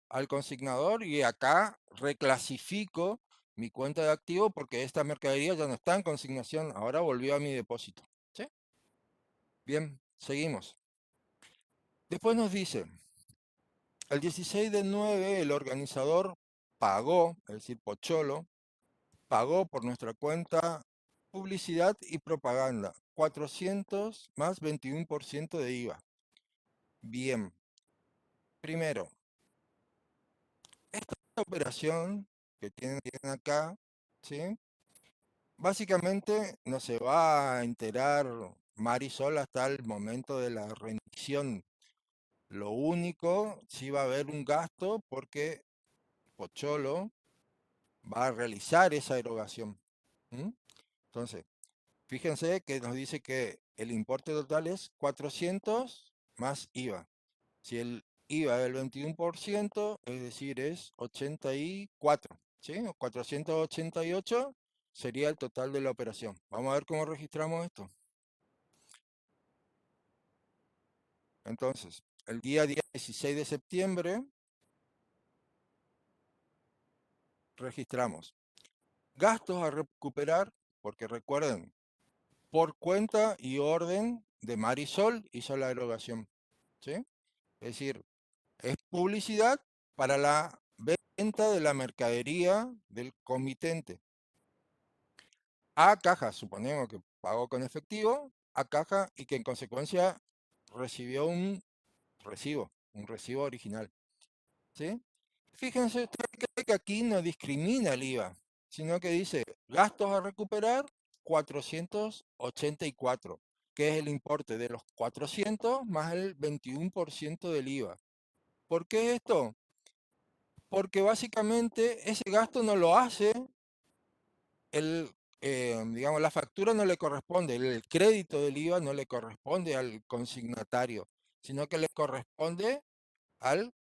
[SPEAKER 1] al consignador y acá reclasifico mi cuenta de activo porque esta mercadería ya no está en consignación, ahora volvió a mi depósito. ¿Sí? Bien, seguimos. Después nos dice, el 16 del 9 el organizador pagó, es decir, Pocholo, pagó por nuestra cuenta publicidad y propaganda, 400 más 21% de IVA. Bien, primero, esta operación que tienen acá, ¿sí? Básicamente no se va a enterar Marisol hasta el momento de la rendición. Lo único, sí va a haber un gasto porque Pocholo va a realizar esa erogación. Entonces, fíjense que nos dice que el importe total es 400 más IVA. Si el IVA es del 21%, es decir, es 84, ¿sí? 488 sería el total de la operación. Vamos a ver cómo registramos esto. Entonces, el día 16 de septiembre registramos gastos a recuperar, porque recuerden, por cuenta y orden de Marisol hizo la erogación, ¿sí? Es decir, es publicidad para la venta de la mercadería del comitente. A caja, suponemos que pagó con efectivo, a caja y que en consecuencia recibió un recibo original, ¿sí? Fíjense ustedes que aquí no discrimina el IVA, sino que dice gastos a recuperar 484, que es el importe de los 400 más el 21% del IVA. ¿Por qué esto? Porque básicamente ese gasto no lo hace digamos, la factura no le corresponde, el crédito del IVA no le corresponde al consignatario, sino que le corresponde al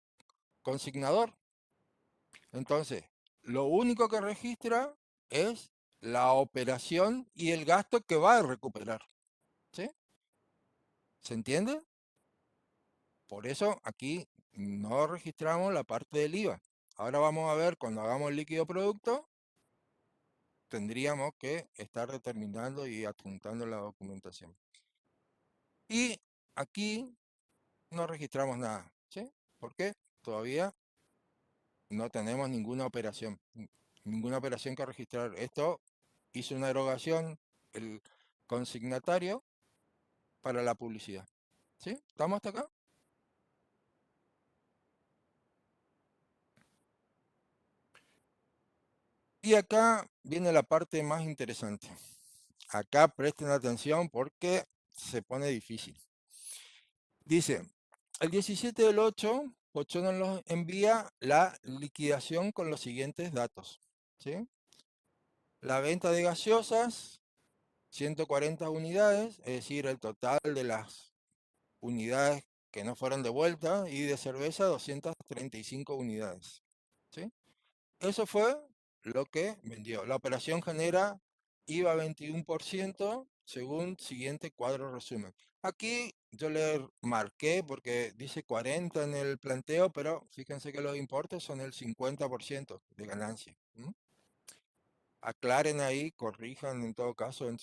[SPEAKER 1] consignador. Entonces, lo único que registra es la operación y el gasto que va a recuperar. ¿Sí? ¿Se entiende? Por eso aquí no registramos la parte del IVA. Ahora vamos a ver, cuando hagamos el líquido producto, tendríamos que estar determinando y adjuntando la documentación. Y aquí no registramos nada. ¿Sí? ¿Por qué? Todavía no tenemos ninguna operación que registrar. Esto hizo una erogación el consignatario para la publicidad. ¿Sí? ¿Estamos hasta acá? Y acá viene la parte más interesante. Acá presten atención porque se pone difícil. Dice, el 17 del 8, Pocholo nos envía la liquidación con los siguientes datos. ¿Sí? La venta de gaseosas, 140 unidades, es decir, el total de las unidades que no fueron devueltas, y de cerveza 235 unidades. ¿Sí? Eso fue lo que vendió. La operación genera IVA 21% según siguiente cuadro resumen. Aquí yo le marqué porque dice 40 en el planteo, pero fíjense que los importes son el 50% de ganancia. Aclaren ahí, corrijan en todo caso en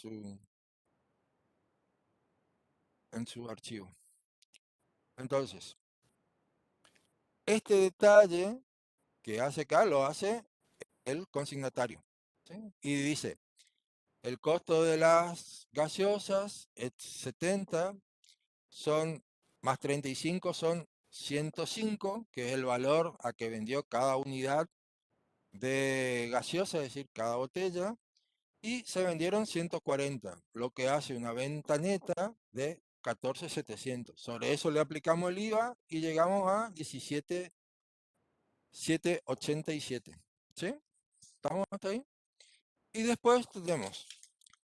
[SPEAKER 1] su archivo. Entonces, este detalle que hace acá lo hace el consignatario. ¿Sí? Y dice, el costo de las gaseosas es 70, son más 35, son 105, que es el valor a que vendió cada unidad de gaseosa, es decir, cada botella, y se vendieron 140, lo que hace una venta neta de 14.700. Sobre eso le aplicamos el IVA y llegamos a 17.787. ¿Sí? ¿Estamos hasta ahí? Y después tenemos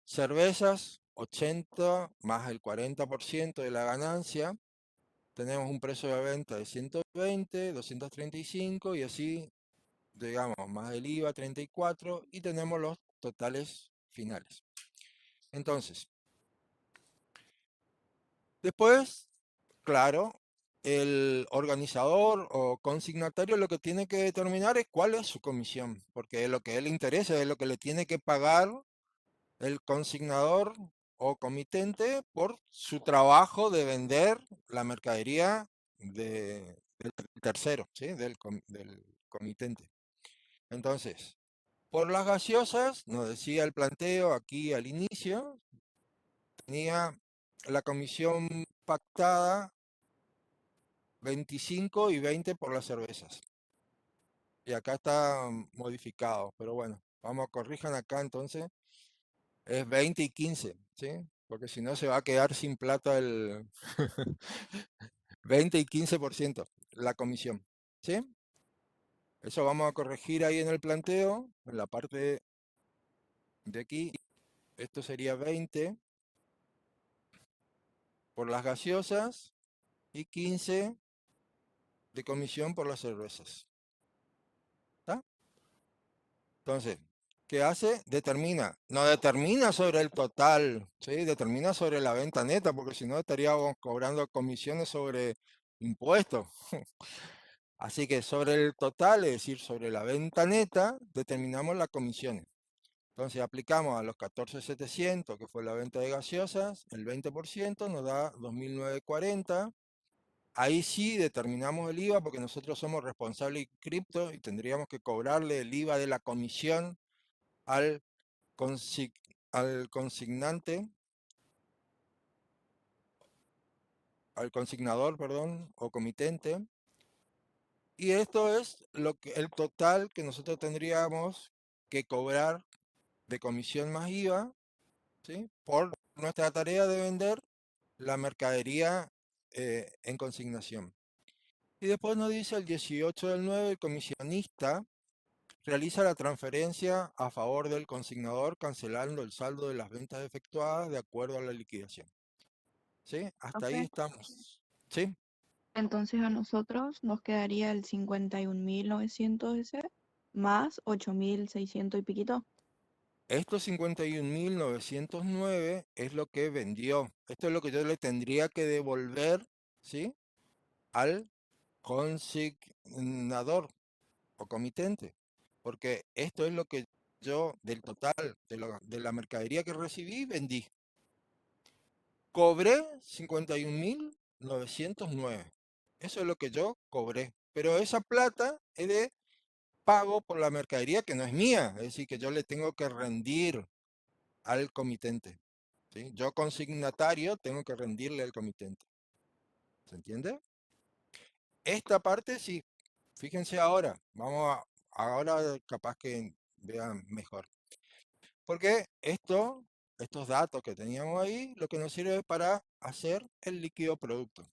[SPEAKER 1] cervezas, 80 más el 40% de la ganancia. Tenemos un precio de venta de 120, 235 y así, digamos, más el IVA 34 y tenemos los totales finales. Entonces, después, claro, el organizador o consignatario lo que tiene que determinar es cuál es su comisión, porque lo que a él le interesa es lo que le tiene que pagar el consignador o comitente por su trabajo de vender la mercadería del tercero, ¿sí? del comitente. Entonces, por las gaseosas, nos decía el planteo aquí al inicio, tenía la comisión pactada 25 y 20 por las cervezas. Y acá está modificado, pero bueno, vamos, corrijan acá entonces. Es 20 y 15, ¿sí? Porque si no se va a quedar sin plata el 20 y 15% la comisión, ¿sí? Eso vamos a corregir ahí en el planteo, en la parte de aquí. Esto sería 20 por las gaseosas y 15 de comisión por las cervezas. ¿Está? Entonces, ¿qué hace? Determina. No determina sobre el total, ¿sí? Determina sobre la venta neta, porque si no estaríamos cobrando comisiones sobre impuestos. Así que sobre el total, es decir, sobre la venta neta, determinamos las comisiones. Entonces aplicamos a los 14.700, que fue la venta de gaseosas, el 20% nos da 2.940. Ahí sí determinamos el IVA porque nosotros somos responsables cripto y tendríamos que cobrarle el IVA de la comisión al, al consignante, al consignador, perdón, o comitente. Y esto es el total que nosotros tendríamos que cobrar de comisión más IVA, ¿sí? Por nuestra tarea de vender la mercadería en consignación. Y después nos dice el 18/9, el comisionista realiza la transferencia a favor del consignador cancelando el saldo de las ventas efectuadas de acuerdo a la liquidación. ¿Sí? Hasta ahí
[SPEAKER 4] Profe,
[SPEAKER 1] estamos. ¿Sí?
[SPEAKER 4] entonces a nosotros nos quedaría el 51.900 ese más 8.600 y piquito.
[SPEAKER 1] Estos 51.909 es lo que vendió. Esto es lo que yo le tendría que devolver, ¿sí? Al consignador o comitente. Porque esto es lo que yo, del total de la mercadería que recibí, vendí. Cobré 51.909. Eso es lo que yo cobré. Pero esa plata es de pago por la mercadería que no es mía. Es decir, que yo le tengo que rendir al comitente. ¿Sí? Yo consignatario tengo que rendirle al comitente. ¿Se entiende? Esta parte sí. Fíjense ahora. Ahora capaz que vean mejor. Porque estos datos que teníamos ahí, lo que nos sirve para hacer el líquido producto.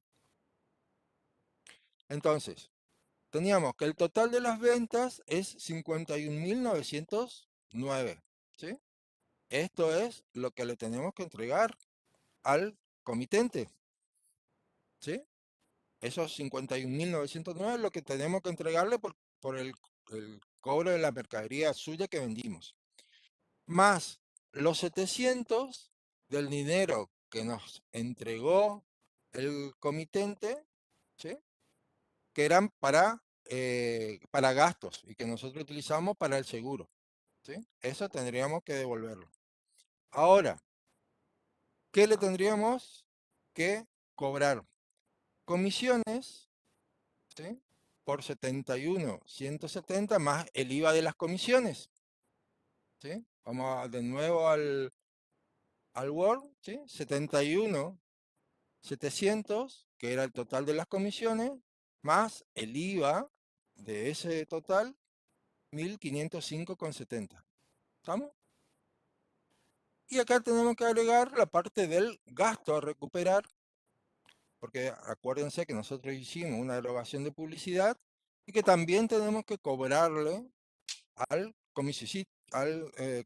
[SPEAKER 1] Entonces, teníamos que el total de las ventas es 51.909. ¿Sí? Esto es lo que le tenemos que entregar al comitente. ¿Sí? Esos 51.909 es lo que tenemos que entregarle por el cobro de la mercadería suya que vendimos. Más los 700 del dinero que nos entregó el comitente, ¿sí? Que eran para gastos y que nosotros utilizamos para el seguro. ¿Sí? Eso tendríamos que devolverlo. Ahora, ¿qué le tendríamos que cobrar? Comisiones, ¿sí? Por 71.170 más el IVA de las comisiones. ¿Sí? De nuevo al Word, ¿sí? 71.700, que era el total de las comisiones, más el IVA de ese total, 1.505,70. ¿Estamos? Y acá tenemos que agregar la parte del gasto a recuperar, porque acuérdense que nosotros hicimos una erogación de publicidad y que también tenemos que cobrarle al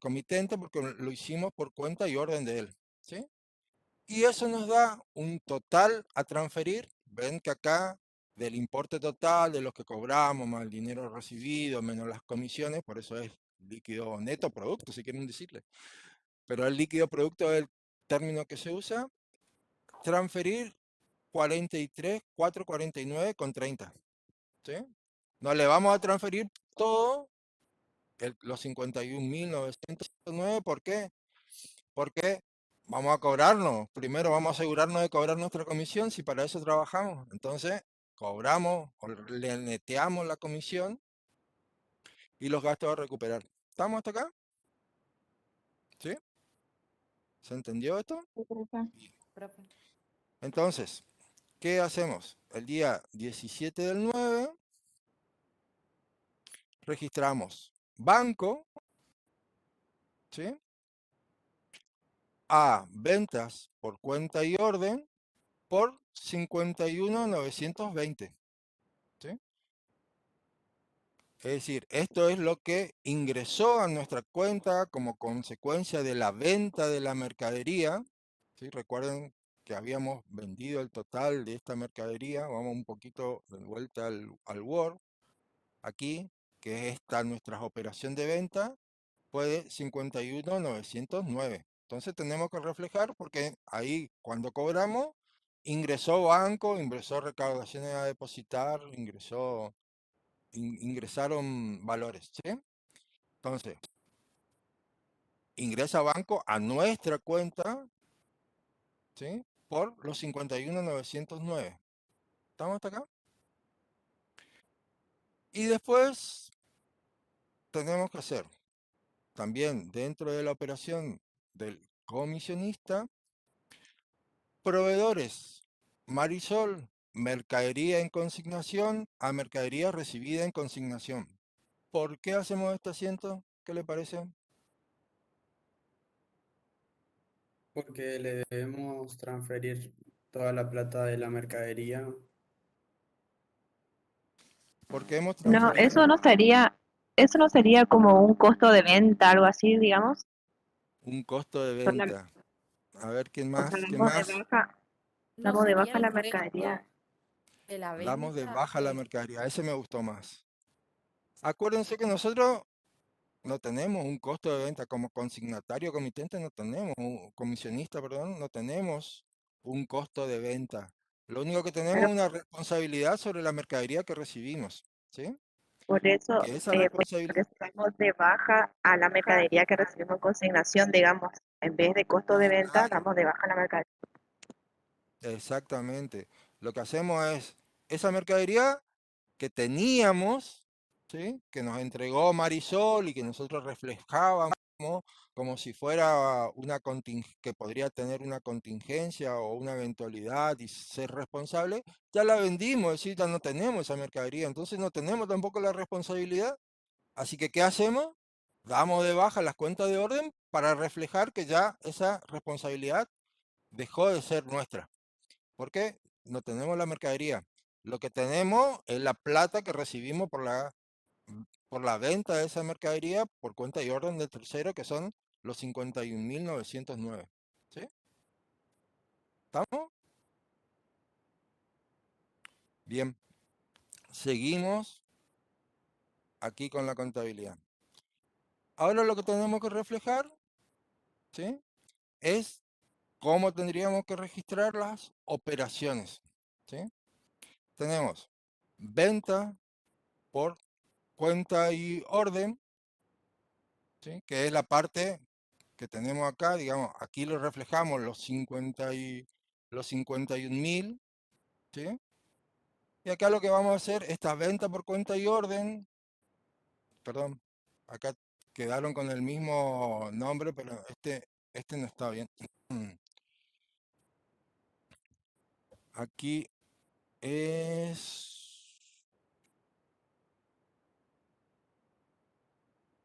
[SPEAKER 1] comitente porque lo hicimos por cuenta y orden de él. ¿Sí? Y eso nos da un total a transferir. Ven que acá del importe total de los que cobramos, más el dinero recibido, menos las comisiones, por eso es líquido neto producto, si quieren decirle. Pero el líquido producto es el término que se usa. Transferir 43.449,30. ¿Sí? No le vamos a transferir todo los 51.909. ¿Por qué? Porque vamos a cobrarnos. Primero vamos a asegurarnos de cobrar nuestra comisión si para eso trabajamos. Entonces, cobramos o le neteamos la comisión y los gastos a recuperar. ¿Estamos hasta acá? ¿Sí? ¿Se entendió esto?
[SPEAKER 4] Sí, profe.
[SPEAKER 2] Profe.
[SPEAKER 1] Entonces, ¿qué hacemos? El día 17/9 registramos banco, ¿sí? A ventas por cuenta y orden por 51.920. ¿Sí? Es decir, esto es lo que ingresó a nuestra cuenta como consecuencia de la venta de la mercadería. ¿Sí? Recuerden que habíamos vendido el total de esta mercadería. Vamos un poquito de vuelta al Word. Aquí, que es esta nuestra operación de venta. después de 51.909. Entonces tenemos que reflejar porque ahí cuando cobramos ingresó banco, ingresó recaudaciones a depositar, ingresaron valores, ¿sí? Entonces, ingresa banco a nuestra cuenta, ¿sí? Por los 51.909. ¿Estamos hasta acá? Y después tenemos que hacer también dentro de la operación del comisionista, proveedores, Marisol, mercadería en consignación a mercadería recibida en consignación. ¿Por qué hacemos este asiento? ¿Qué le parece?
[SPEAKER 8] Porque le debemos transferir toda la plata de la mercadería.
[SPEAKER 1] Porque hemos
[SPEAKER 9] No,
[SPEAKER 1] transferido
[SPEAKER 9] eso no sería como un costo de venta, algo así, digamos.
[SPEAKER 1] un costo de
[SPEAKER 9] Por la-
[SPEAKER 1] venta. A ver, ¿quién
[SPEAKER 9] o sea,
[SPEAKER 1] más? ¿Quién más?
[SPEAKER 10] ¿No
[SPEAKER 9] damos de
[SPEAKER 10] sería
[SPEAKER 9] baja
[SPEAKER 10] el
[SPEAKER 9] la
[SPEAKER 10] resto
[SPEAKER 9] mercadería.
[SPEAKER 10] de la
[SPEAKER 1] Damos de
[SPEAKER 10] venta?
[SPEAKER 1] baja la mercadería. Ese me gustó más. Acuérdense que nosotros no tenemos un costo de venta como consignatario comitente, no tenemos, comisionista, perdón, no tenemos un costo de venta. Lo único que tenemos
[SPEAKER 9] Claro,
[SPEAKER 1] es una responsabilidad sobre la mercadería que recibimos, ¿sí?
[SPEAKER 9] por eso,
[SPEAKER 1] Que esa
[SPEAKER 9] por
[SPEAKER 1] responsabilidad,
[SPEAKER 9] eso damos de baja a la mercadería que recibimos en consignación, digamos. En vez de costo de venta,
[SPEAKER 1] claro,
[SPEAKER 9] damos de baja la mercadería.
[SPEAKER 1] exactamente. Lo que hacemos es, esa mercadería que teníamos, ¿sí? Que nos entregó Marisol y que nosotros reflejábamos como si fuera que podría tener una contingencia o una eventualidad y ser responsable, ya la vendimos, es decir, ya no tenemos esa mercadería, entonces no tenemos tampoco la responsabilidad. Así que, ¿qué hacemos? Damos de baja las cuentas de orden para reflejar que ya esa responsabilidad dejó de ser nuestra. ¿Por qué? No tenemos la mercadería. Lo que tenemos es la plata que recibimos por la venta de esa mercadería por cuenta y orden del tercero, que son los 51.909. ¿Sí? ¿Estamos? Bien. Seguimos aquí con la contabilidad. Ahora lo que tenemos que reflejar, ¿sí? Es cómo tendríamos que registrar las operaciones. ¿Sí? Tenemos venta por cuenta y orden, ¿sí? Que es la parte que tenemos acá, digamos, aquí lo reflejamos los 51.000, ¿sí? Y acá lo que vamos a hacer, esta venta por cuenta y orden, perdón, acá quedaron con el mismo nombre, pero este no está bien. Aquí es...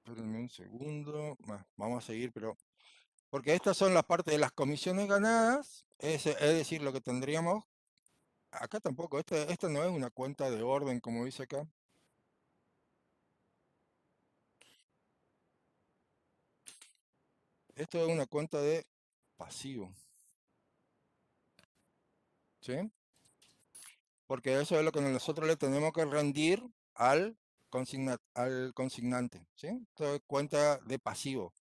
[SPEAKER 1] Espérenme un segundo, vamos a seguir, pero... Porque estas son las partes de las comisiones ganadas, es decir, lo que tendríamos... Acá tampoco, esta no es una cuenta de orden, como dice acá. Esto es una cuenta de pasivo, ¿sí? Porque eso es lo que nosotros le tenemos que rendir al consignante, ¿sí? Esto es cuenta de pasivo,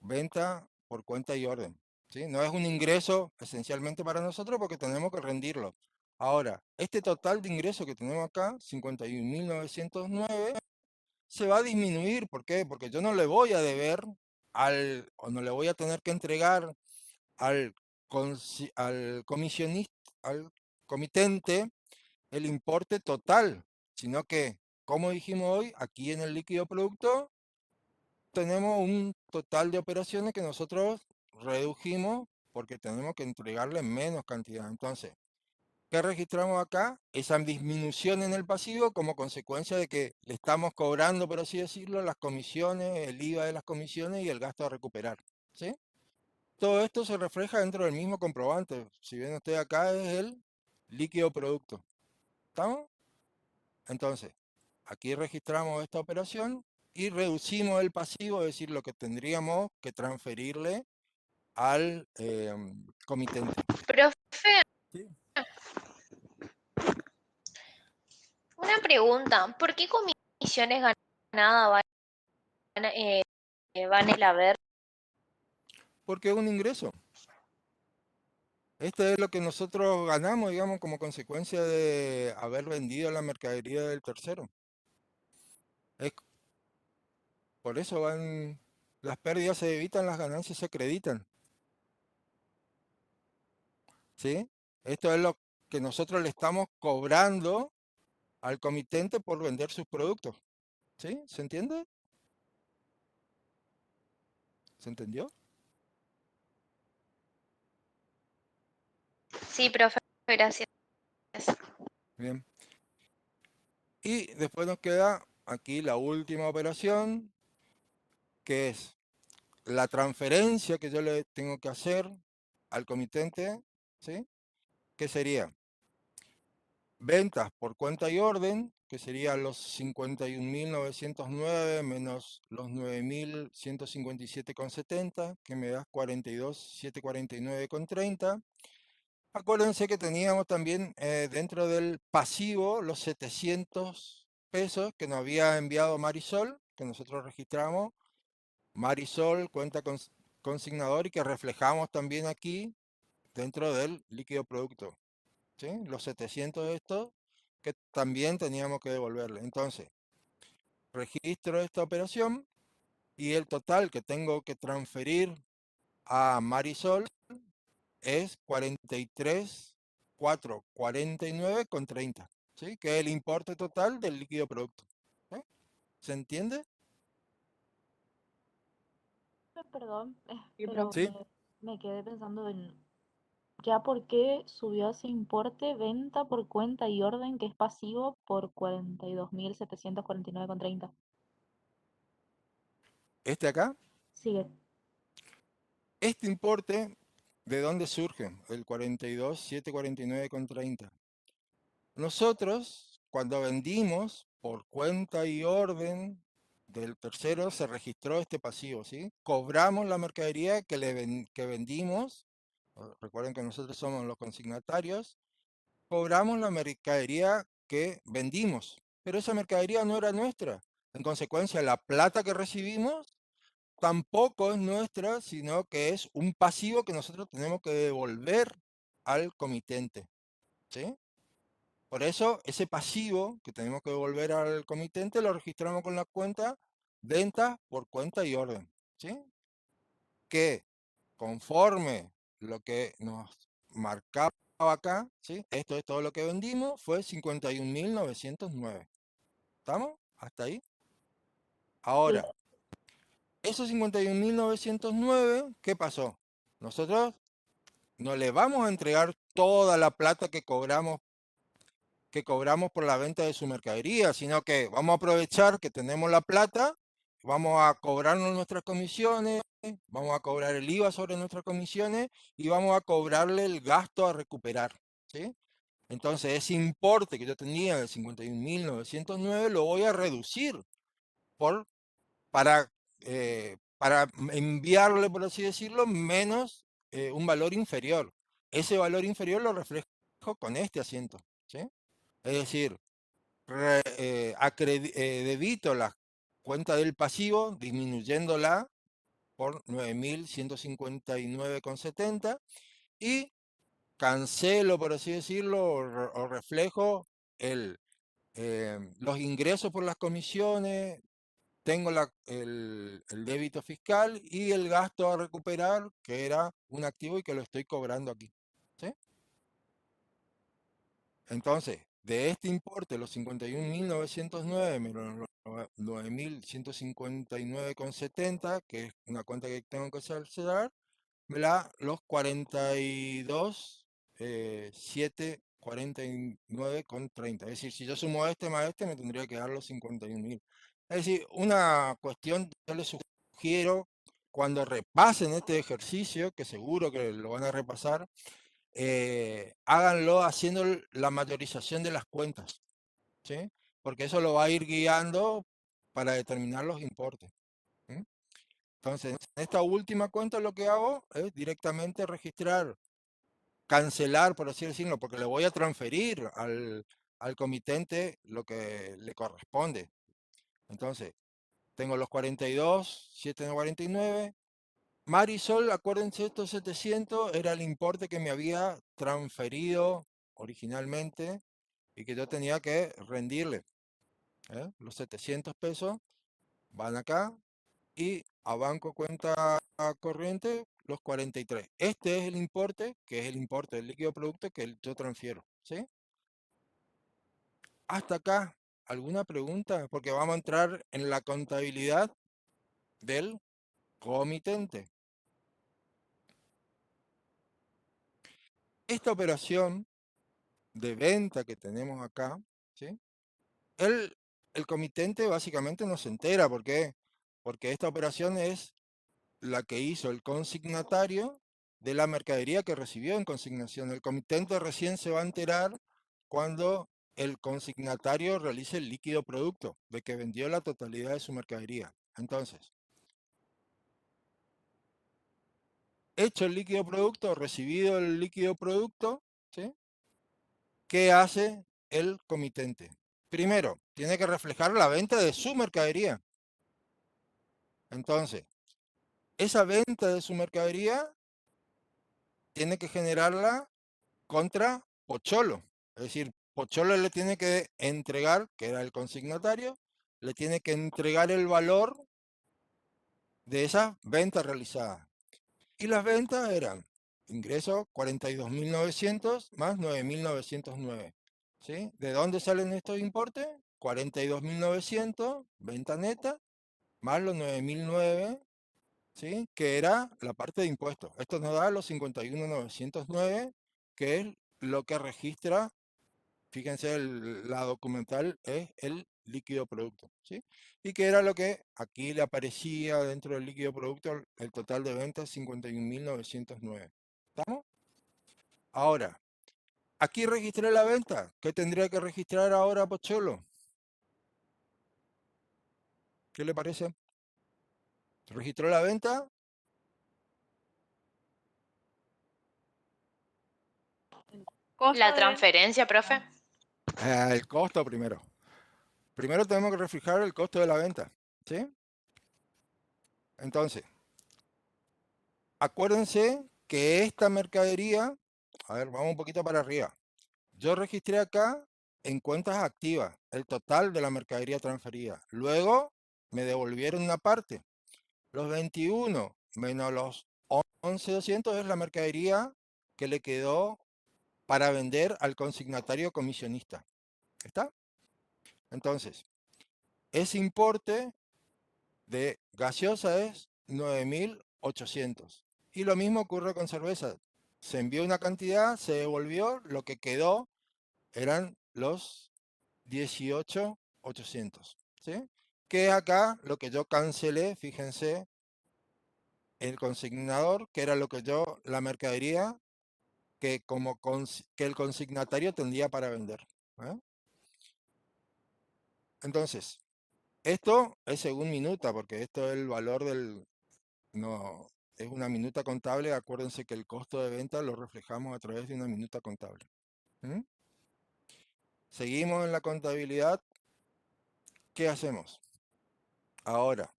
[SPEAKER 1] venta por cuenta y orden, ¿sí? No es un ingreso esencialmente para nosotros porque tenemos que rendirlo. Ahora, este total de ingresos que tenemos acá, 51.909, se va a disminuir. ¿Por qué? Porque yo no le voy a deber o no le voy a tener que entregar al, al comisionista, al comitente, el importe total, sino que, como dijimos hoy, aquí en el líquido producto tenemos un total de operaciones que nosotros redujimos porque tenemos que entregarle menos cantidad. Entonces, ¿qué registramos acá? Esa disminución en el pasivo como consecuencia de que le estamos cobrando, por así decirlo, las comisiones, el IVA de las comisiones y el gasto a recuperar. ¿Sí? Todo esto se refleja dentro del mismo comprobante. Si ven ustedes acá es el líquido producto. ¿Estamos? Entonces, aquí registramos esta operación y reducimos el pasivo, es decir, lo que tendríamos que transferirle al comitente.
[SPEAKER 11] Profe,
[SPEAKER 1] Sí.
[SPEAKER 11] una pregunta. ¿Por qué comisiones ganadas van va en el haber?
[SPEAKER 1] Porque es un ingreso. Este es lo que nosotros ganamos, digamos, como consecuencia de haber vendido la mercadería del tercero. Por eso las pérdidas se evitan, las ganancias se acreditan. ¿Sí? Esto es lo que nosotros le estamos cobrando al comitente por vender sus productos. ¿Sí? ¿Se entiende? ¿Se entendió?
[SPEAKER 11] Sí, profe, gracias.
[SPEAKER 1] Bien. Y después nos queda aquí la última operación, que es la transferencia que yo le tengo que hacer al comitente, ¿sí? Que sería ventas por cuenta y orden, que serían los 51.909 menos los 9.157,70, que me da 42.749,30. Acuérdense que teníamos también dentro del pasivo los 700 pesos que nos había enviado Marisol, que nosotros registramos. Marisol, cuenta consignador, y que reflejamos también aquí dentro del líquido producto. ¿Sí? Los 700 de estos que también teníamos que devolverle. Entonces, registro esta operación y el total que tengo que transferir a Marisol es 43.449,30, ¿sí? Que es el importe total del líquido producto. ¿Sí? ¿Se entiende?
[SPEAKER 2] Perdón,
[SPEAKER 4] Sí,
[SPEAKER 2] pero
[SPEAKER 4] profe.
[SPEAKER 1] ¿Sí?
[SPEAKER 2] me quedé pensando en ya por qué subió ese importe venta por cuenta y orden que es pasivo por 42.749,30.
[SPEAKER 1] Este acá,
[SPEAKER 2] Sigue.
[SPEAKER 1] este importe, ¿de dónde surge? El 42.749,30. Nosotros, cuando vendimos por cuenta y orden del tercero, se registró este pasivo, ¿sí? Cobramos la mercadería que vendimos. Recuerden que nosotros somos los consignatarios. Cobramos la mercadería que vendimos, pero esa mercadería no era nuestra. En consecuencia, la plata que recibimos tampoco es nuestra, sino que es un pasivo que nosotros tenemos que devolver al comitente, ¿sí? Por eso, ese pasivo que tenemos que devolver al comitente lo registramos con la cuenta venta por cuenta y orden, ¿sí? Que conforme lo que nos marcaba acá, ¿sí? Esto es todo lo que vendimos, fue 51.909. ¿Estamos? ¿Hasta ahí?
[SPEAKER 2] Sí.
[SPEAKER 1] Ahora, esos 51.909, ¿qué pasó? Nosotros no le vamos a entregar toda la plata que cobramos por la venta de su mercadería, sino que vamos a aprovechar que tenemos la plata, vamos a cobrarnos nuestras comisiones, vamos a cobrar el IVA sobre nuestras comisiones y vamos a cobrarle el gasto a recuperar, ¿sí? Entonces ese importe que yo tenía de 51.909 lo voy a reducir por, para enviarle, por así decirlo, menos un valor inferior. Ese valor inferior lo reflejo con este asiento, ¿sí? Es decir, debito la cuenta del pasivo disminuyéndola por 9.159,70 y cancelo, por así decirlo, o reflejo los ingresos por las comisiones, tengo el débito fiscal y el gasto a recuperar, que era un activo y que lo estoy cobrando aquí. ¿Sí? Entonces, de este importe, los 51.909 menos los 9.159,70, que es una cuenta que tengo que cancelar, me da los 42.749,30. Es decir, si yo sumo este más este, me tendría que dar los 51.000. Es decir, una cuestión, yo les sugiero, cuando repasen este ejercicio, que seguro que lo van a repasar, háganlo haciendo la mayorización de las cuentas, ¿sí? Porque eso lo va a ir guiando para determinar los importes. ¿Sí? Entonces, en esta última cuenta lo que hago es directamente registrar, cancelar, por así decirlo, porque le voy a transferir al comitente lo que le corresponde. Entonces, tengo los 42, 749. Marisol, acuérdense, estos 700 era el importe que me había transferido originalmente y que yo tenía que rendirle. Los 700 pesos van acá y a banco cuenta corriente los 43. Este es el importe, que es el importe del líquido producto que yo transfiero. ¿Sí? Hasta acá, ¿alguna pregunta? Porque vamos a entrar en la contabilidad del comitente. Esta operación de venta que tenemos acá, ¿sí? El comitente básicamente no se entera. ¿Por qué? Porque esta operación es la que hizo el consignatario de la mercadería que recibió en consignación. El comitente recién se va a enterar cuando el consignatario realice el líquido producto, de que vendió la totalidad de su mercadería. Entonces, hecho el líquido producto, recibido el líquido producto, ¿sí? ¿Qué hace el comitente? Primero, tiene que reflejar la venta de su mercadería. Entonces, esa venta de su mercadería tiene que generarla contra Pocholo. Es decir, Pocholo le tiene que entregar, que era el consignatario, le tiene que entregar el valor de esa venta realizada. Y las ventas eran ingreso 42.900 más 9.909. ¿Sí? ¿De dónde salen estos importes? 42.900, venta neta, más los 9.009, ¿sí? Que era la parte de impuestos. Esto nos da los 51.909, que es lo que registra, fíjense, la documental es el líquido producto, ¿sí? Y que era lo que aquí le aparecía dentro del líquido producto, el total de ventas 51.909. ¿Estamos? Ahora, aquí registré la venta. ¿Qué tendría que registrar ahora Pocholo? ¿Qué le parece? ¿Registró la venta?
[SPEAKER 2] Costo
[SPEAKER 11] La
[SPEAKER 2] de venta.
[SPEAKER 11] transferencia, profe.
[SPEAKER 1] El costo primero. Primero tenemos que reflejar el costo de la venta, ¿sí? Entonces, acuérdense que esta mercadería, a ver, vamos un poquito para arriba. Yo registré acá en cuentas activas el total de la mercadería transferida. Luego me devolvieron una parte. Los 21 menos los 11.200 es la mercadería que le quedó para vender al consignatario comisionista. ¿Está? Entonces, ese importe de gaseosa es 9.800. Y lo mismo ocurre con cerveza. Se envió una cantidad, se devolvió, lo que quedó eran los 18.800. ¿Sí? Que es acá lo que yo cancelé, fíjense, el consignador, que era lo que yo, la mercadería que, que el consignatario tendría para vender. ¿Eh? Entonces, esto es según minuta, porque esto es el valor del, no, es una minuta contable. Acuérdense que el costo de venta lo reflejamos a través de una minuta contable. ¿Mm? Seguimos en la contabilidad. ¿Qué hacemos? Ahora,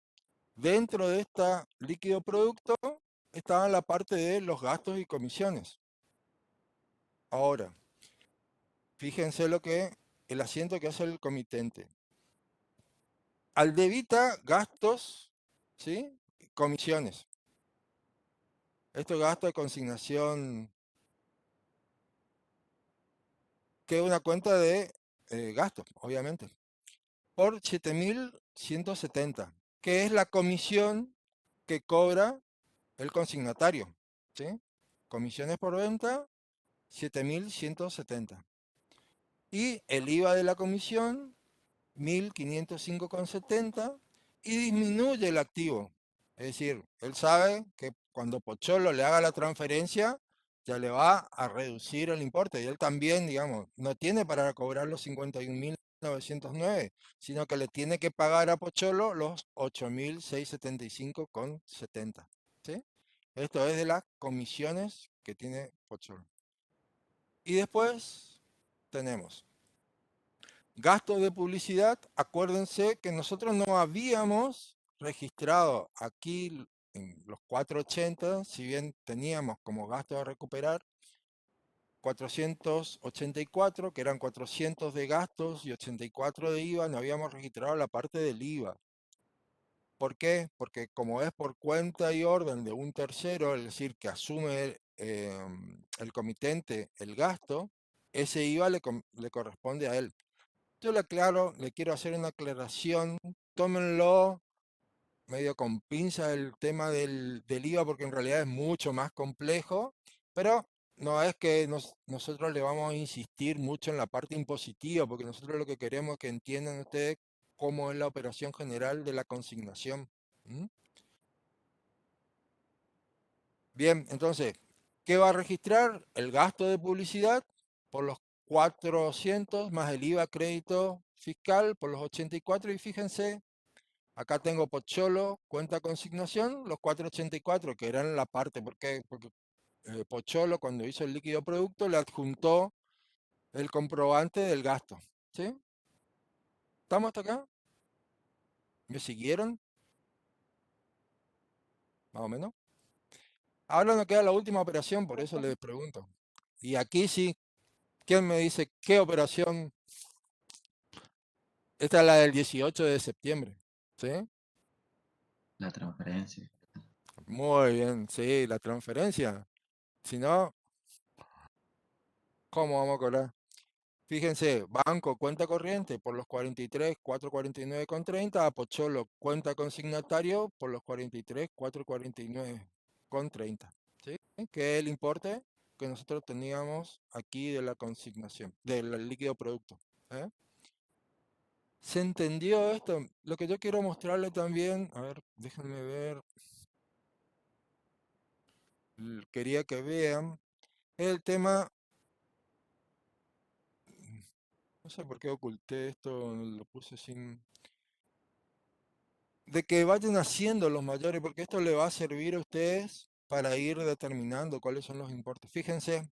[SPEAKER 1] dentro de este líquido producto estaba la parte de los gastos y comisiones. Ahora, fíjense lo que el asiento que hace el comitente. Al debita gastos, ¿sí? Comisiones. Estos gastos de consignación, que es una cuenta de gastos, obviamente, por 7.170, que es la comisión que cobra el consignatario, ¿sí? Comisiones por venta, 7.170. Y el IVA de la comisión, 1.505,70, y disminuye el activo. Es decir, él sabe que cuando Pocholo le haga la transferencia, ya le va a reducir el importe. Y él también, digamos, no tiene para cobrar los 51.909, sino que le tiene que pagar a Pocholo los 8.675,70. ¿Sí? Esto es de las comisiones que tiene Pocholo. Y después tenemos Gasto de publicidad, acuérdense que nosotros no habíamos registrado aquí en los 480, si bien teníamos como gasto a recuperar 484, que eran 400 de gastos y 84 de IVA, no habíamos registrado la parte del IVA. ¿Por qué? Porque como es por cuenta y orden de un tercero, es decir, que asume el comitente el gasto, ese IVA le corresponde a él. Yo le aclaro, le quiero hacer una aclaración, tómenlo medio con pinza el tema del IVA porque en realidad es mucho más complejo, pero no es que nosotros le vamos a insistir mucho en la parte impositiva, porque nosotros lo que queremos es que entiendan ustedes cómo es la operación general de la consignación. ¿Mm? Bien, entonces, ¿qué va a registrar? El gasto de publicidad por los 400 más el IVA crédito fiscal por los 84 y fíjense, acá tengo Pocholo, cuenta consignación, los 484 que eran la parte, porque Pocholo cuando hizo el líquido producto le adjuntó el comprobante del gasto. ¿Sí? ¿Estamos hasta acá? ¿Me siguieron? Más o menos. Ahora nos queda la última operación, por eso les pregunto. Y aquí sí, ¿quién me dice qué operación? Esta es la del 18 de septiembre. ¿Sí?
[SPEAKER 5] La transferencia.
[SPEAKER 1] Muy bien, sí, la transferencia. Si no, ¿cómo vamos a cobrar? Fíjense, banco, cuenta corriente por los 43, 449,30, a Pocholo, cuenta consignatario por los 43, 449,30. ¿Sí? Que es el importe que nosotros teníamos aquí de la consignación, del líquido producto. ¿Eh? ¿Se entendió esto? Lo que yo quiero mostrarle también, a ver, déjenme ver, quería que vean, el tema, no sé por qué oculté esto, lo puse sin, de que vayan haciendo los mayores, porque esto le va a servir a ustedes para ir determinando cuáles son los importes. Fíjense,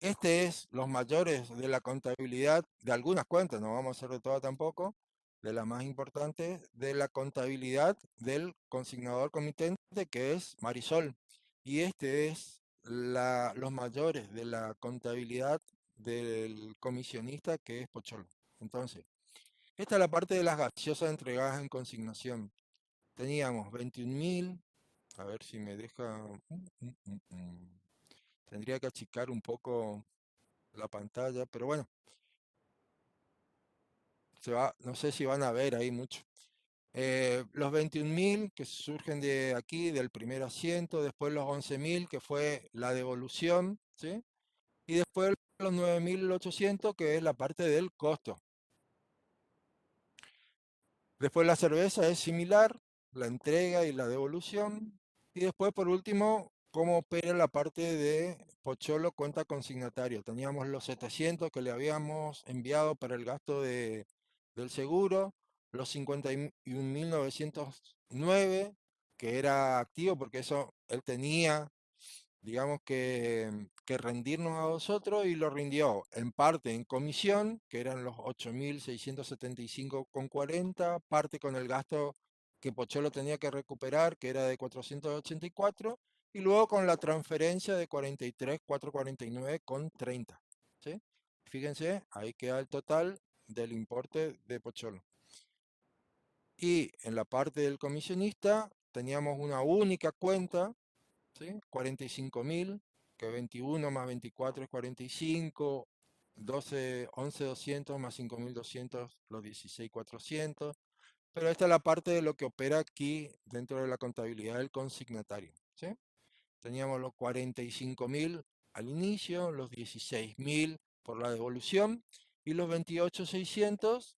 [SPEAKER 1] este es los mayores de la contabilidad de algunas cuentas, no vamos a hacer de todas tampoco, de las más importantes, de la contabilidad del consignador comitente, que es Marisol. Y este es los mayores de la contabilidad del comisionista, que es Pocholo. Entonces, esta es la parte de las gaseosas entregadas en consignación. Teníamos 21.000, a ver si me deja... Tendría que achicar un poco la pantalla, pero bueno, no sé si van a ver ahí mucho. Los 21.000 que surgen de aquí, del primer asiento, después los 11.000 que fue la devolución, ¿sí? Y después los 9.800 que es la parte del costo. Después la cerveza es similar, la entrega y la devolución. Y después, por último, cómo opera la parte de Pocholo cuenta consignatario. Teníamos los 700 que le habíamos enviado para el gasto del seguro, los 51.909 que era activo porque eso él tenía digamos que rendirnos a vosotros y lo rindió en parte en comisión, que eran los 8.675,40, parte con el gasto que Pocholo tenía que recuperar, que era de 484, y luego con la transferencia de 43.449,30. ¿Sí? Fíjense, ahí queda el total del importe de Pocholo. Y en la parte del comisionista teníamos una única cuenta, ¿sí? 45.000, que 21 más 24 es 45, 12, 11.200 más 5.200, los 16.400. Pero esta es la parte de lo que opera aquí dentro de la contabilidad del consignatario. ¿Sí? Teníamos los 45.000 al inicio, los 16.000 por la devolución y los 28.600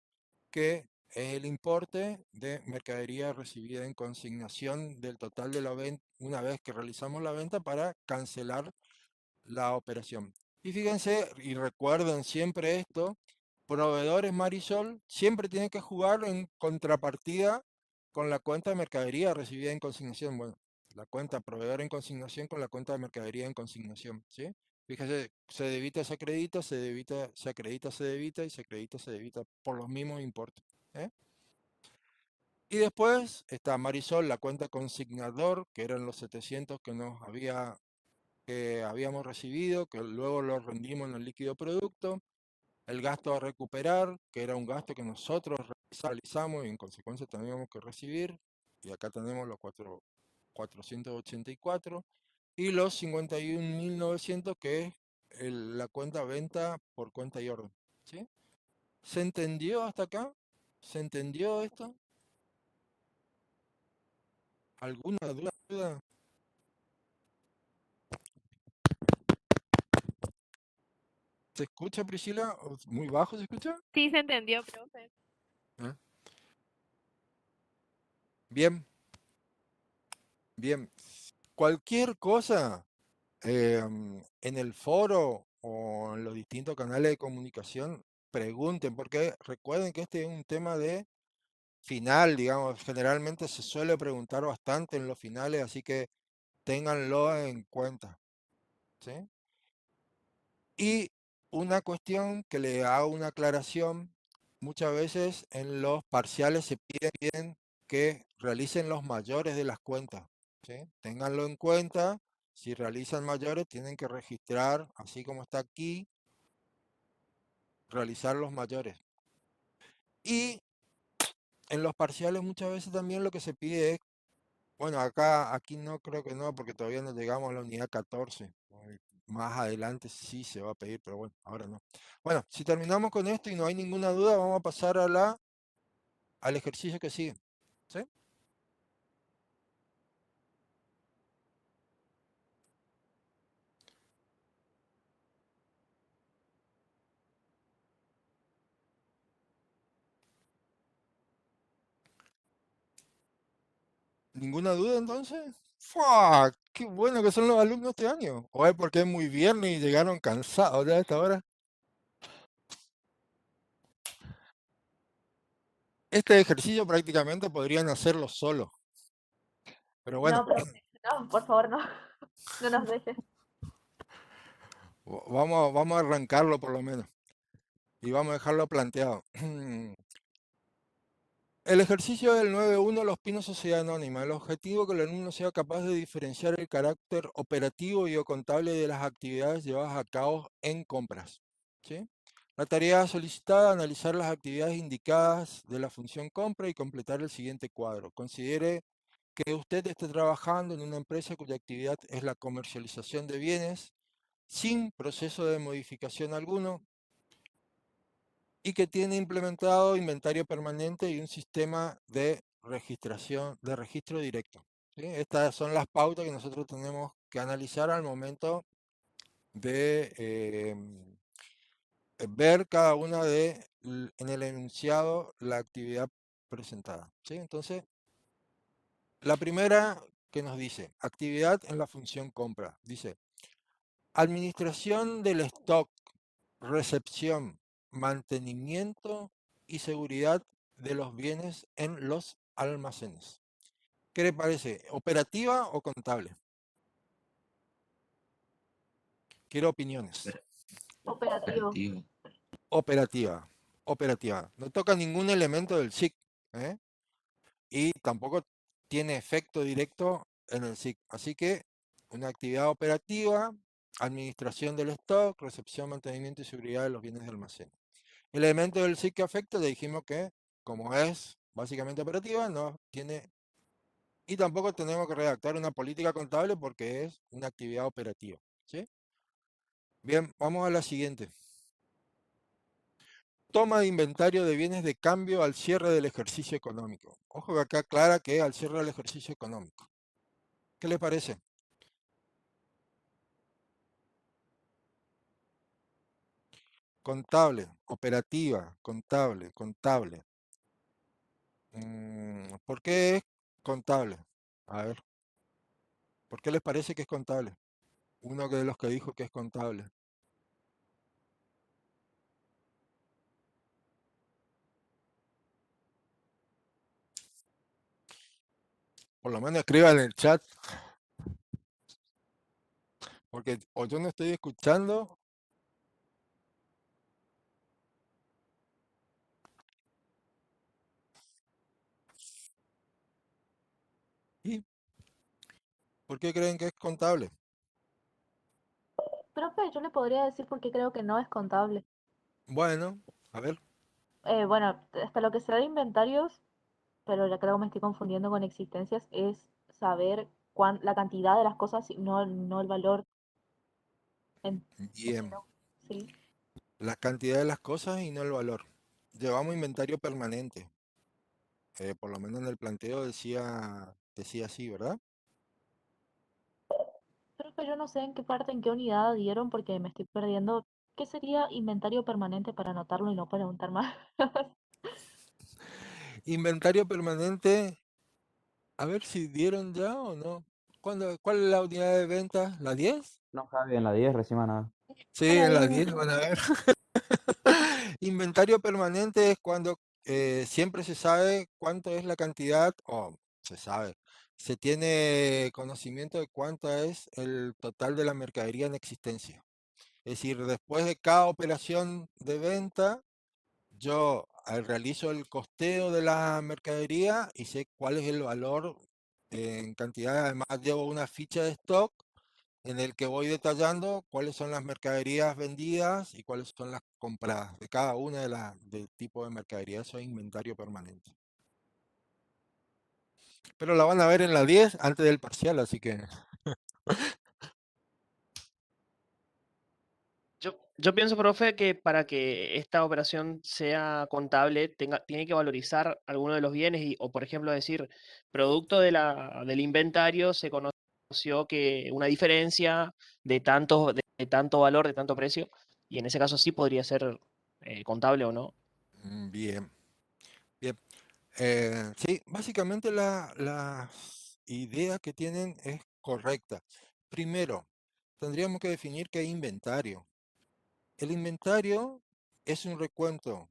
[SPEAKER 1] que es el importe de mercadería recibida en consignación del total de la venta una vez que realizamos la venta para cancelar la operación. Y fíjense y recuerden siempre esto, proveedores Marisol siempre tienen que jugar en contrapartida con la cuenta de mercadería recibida en consignación. Bueno, la cuenta proveedor en consignación con la cuenta de mercadería en consignación, ¿sí? Fíjese, se debita, se acredita, se debita, se acredita, se debita y se acredita, se debita por los mismos importes. ¿Eh? Y después está Marisol, la cuenta consignador, que eran los 700 que habíamos recibido, que luego lo rendimos en el líquido producto. El gasto a recuperar, que era un gasto que nosotros realizamos y en consecuencia teníamos que recibir. Y acá tenemos los 484. Y los 51.900, que es la cuenta venta por cuenta y orden. ¿Sí? ¿Se entendió hasta acá? ¿Se entendió esto? ¿Alguna duda? ¿Se escucha, Priscila? ¿Muy bajo se escucha?
[SPEAKER 11] Sí, se entendió, profe.
[SPEAKER 1] ¿Eh? Bien, bien. Cualquier cosa en el foro o en los distintos canales de comunicación, pregunten, porque recuerden que este es un tema de final, digamos, generalmente se suele preguntar bastante en los finales, así que ténganlo en cuenta, ¿sí? Y una cuestión que le hago una aclaración, muchas veces en los parciales se piden que realicen los mayores de las cuentas, ¿sí? Ténganlo en cuenta, si realizan mayores tienen que registrar, así como está aquí, realizar los mayores. Y en los parciales muchas veces también lo que se pide es, bueno, aquí no creo que no, porque todavía no llegamos a la unidad 14. Más adelante sí se va a pedir, pero bueno, ahora no. Bueno, si terminamos con esto y no hay ninguna duda, vamos a pasar al ejercicio que sigue. ¿Sí? ¿Ninguna duda entonces? ¡Fua! ¡Qué bueno que son los alumnos este año! ¿O es porque es muy viernes y llegaron cansados ya a esta hora? Este ejercicio prácticamente podrían hacerlo solo. Pero bueno,
[SPEAKER 2] No, profe, no, por favor, no. No nos dejes.
[SPEAKER 1] vamos a arrancarlo por lo menos. Y vamos a dejarlo planteado. El ejercicio del 9.1, Los Pinos Sociedad Anónima. El objetivo es que el alumno sea capaz de diferenciar el carácter operativo y o contable de las actividades llevadas a cabo en compras. ¿Sí? La tarea solicitada, analizar las actividades indicadas de la función compra y completar el siguiente cuadro. Considere que usted esté trabajando en una empresa cuya actividad es la comercialización de bienes sin proceso de modificación alguno, y que tiene implementado inventario permanente y un sistema de registración, de registro directo. ¿Sí? Estas son las pautas que nosotros tenemos que analizar al momento de ver cada una en el enunciado la actividad presentada. ¿Sí? Entonces, la primera que nos dice, actividad en la función compra. Dice, administración del stock, recepción, mantenimiento y seguridad de los bienes en los almacenes. ¿Qué le parece? ¿Operativa o contable? Quiero opiniones.
[SPEAKER 2] Operativo.
[SPEAKER 5] Operativo.
[SPEAKER 1] Operativa. Operativa. No toca ningún elemento del SIC. ¿Eh? Y tampoco tiene efecto directo en el SIC. Así que una actividad operativa, administración del stock, recepción, mantenimiento y seguridad de los bienes de almacén. El elemento del SIC que afecta, le dijimos que, como es básicamente operativa, no tiene, y tampoco tenemos que redactar una política contable porque es una actividad operativa. ¿Sí? Bien, vamos a la siguiente. Toma de inventario de bienes de cambio al cierre del ejercicio económico. Ojo que acá aclara que al cierre del ejercicio económico. ¿Qué le parece? Contable, operativa, contable, contable. ¿Por qué es contable? A ver, ¿por qué les parece que es contable? Uno de los que dijo que es contable. Por lo menos escriban en el chat. Porque o yo no estoy escuchando. ¿Y por qué creen que es contable?
[SPEAKER 2] Profe, yo le podría decir por qué creo que no es contable.
[SPEAKER 1] Bueno, a ver.
[SPEAKER 2] Bueno, hasta lo que se da de inventarios, pero ya creo que me estoy confundiendo con existencias, es saber la cantidad de las cosas y no el valor.
[SPEAKER 1] Bien.
[SPEAKER 2] Pero, sí.
[SPEAKER 1] La cantidad de las cosas y no el valor. Llevamos inventario permanente. Por lo menos en el planteo decía así, ¿verdad?
[SPEAKER 2] Profe, yo no sé en qué parte, en qué unidad dieron porque me estoy perdiendo. ¿Qué sería inventario permanente para anotarlo y no preguntar más?
[SPEAKER 1] Inventario permanente, a ver si dieron ya o no. ¿Cuál es la unidad de ventas? ¿La 10?
[SPEAKER 3] No, Javi, en la 10 recién van a ver.
[SPEAKER 1] Sí,
[SPEAKER 7] La
[SPEAKER 1] en la
[SPEAKER 7] 10
[SPEAKER 1] 10 van a ver. Inventario permanente es cuando siempre se sabe cuánto es la cantidad, o se sabe, se tiene conocimiento de cuánto es el total de la mercadería en existencia. Es decir, después de cada operación de venta, yo realizo el costeo de la mercadería y sé cuál es el valor en cantidad. Además, llevo una ficha de stock en el que voy detallando cuáles son las mercaderías vendidas y cuáles son las compradas de cada una del tipo de mercadería. Eso es inventario permanente. Pero la van a ver en la 10 antes del parcial, así que
[SPEAKER 6] Yo pienso, profe, que para que esta operación sea contable, tiene que valorizar alguno de los bienes o, por ejemplo, decir, producto del inventario se conoció que una diferencia de tanto valor, de tanto precio, y en ese caso sí podría ser contable o no.
[SPEAKER 1] bien, bien. Sí, básicamente la idea que tienen es correcta. Primero, tendríamos que definir qué es inventario. El inventario es un recuento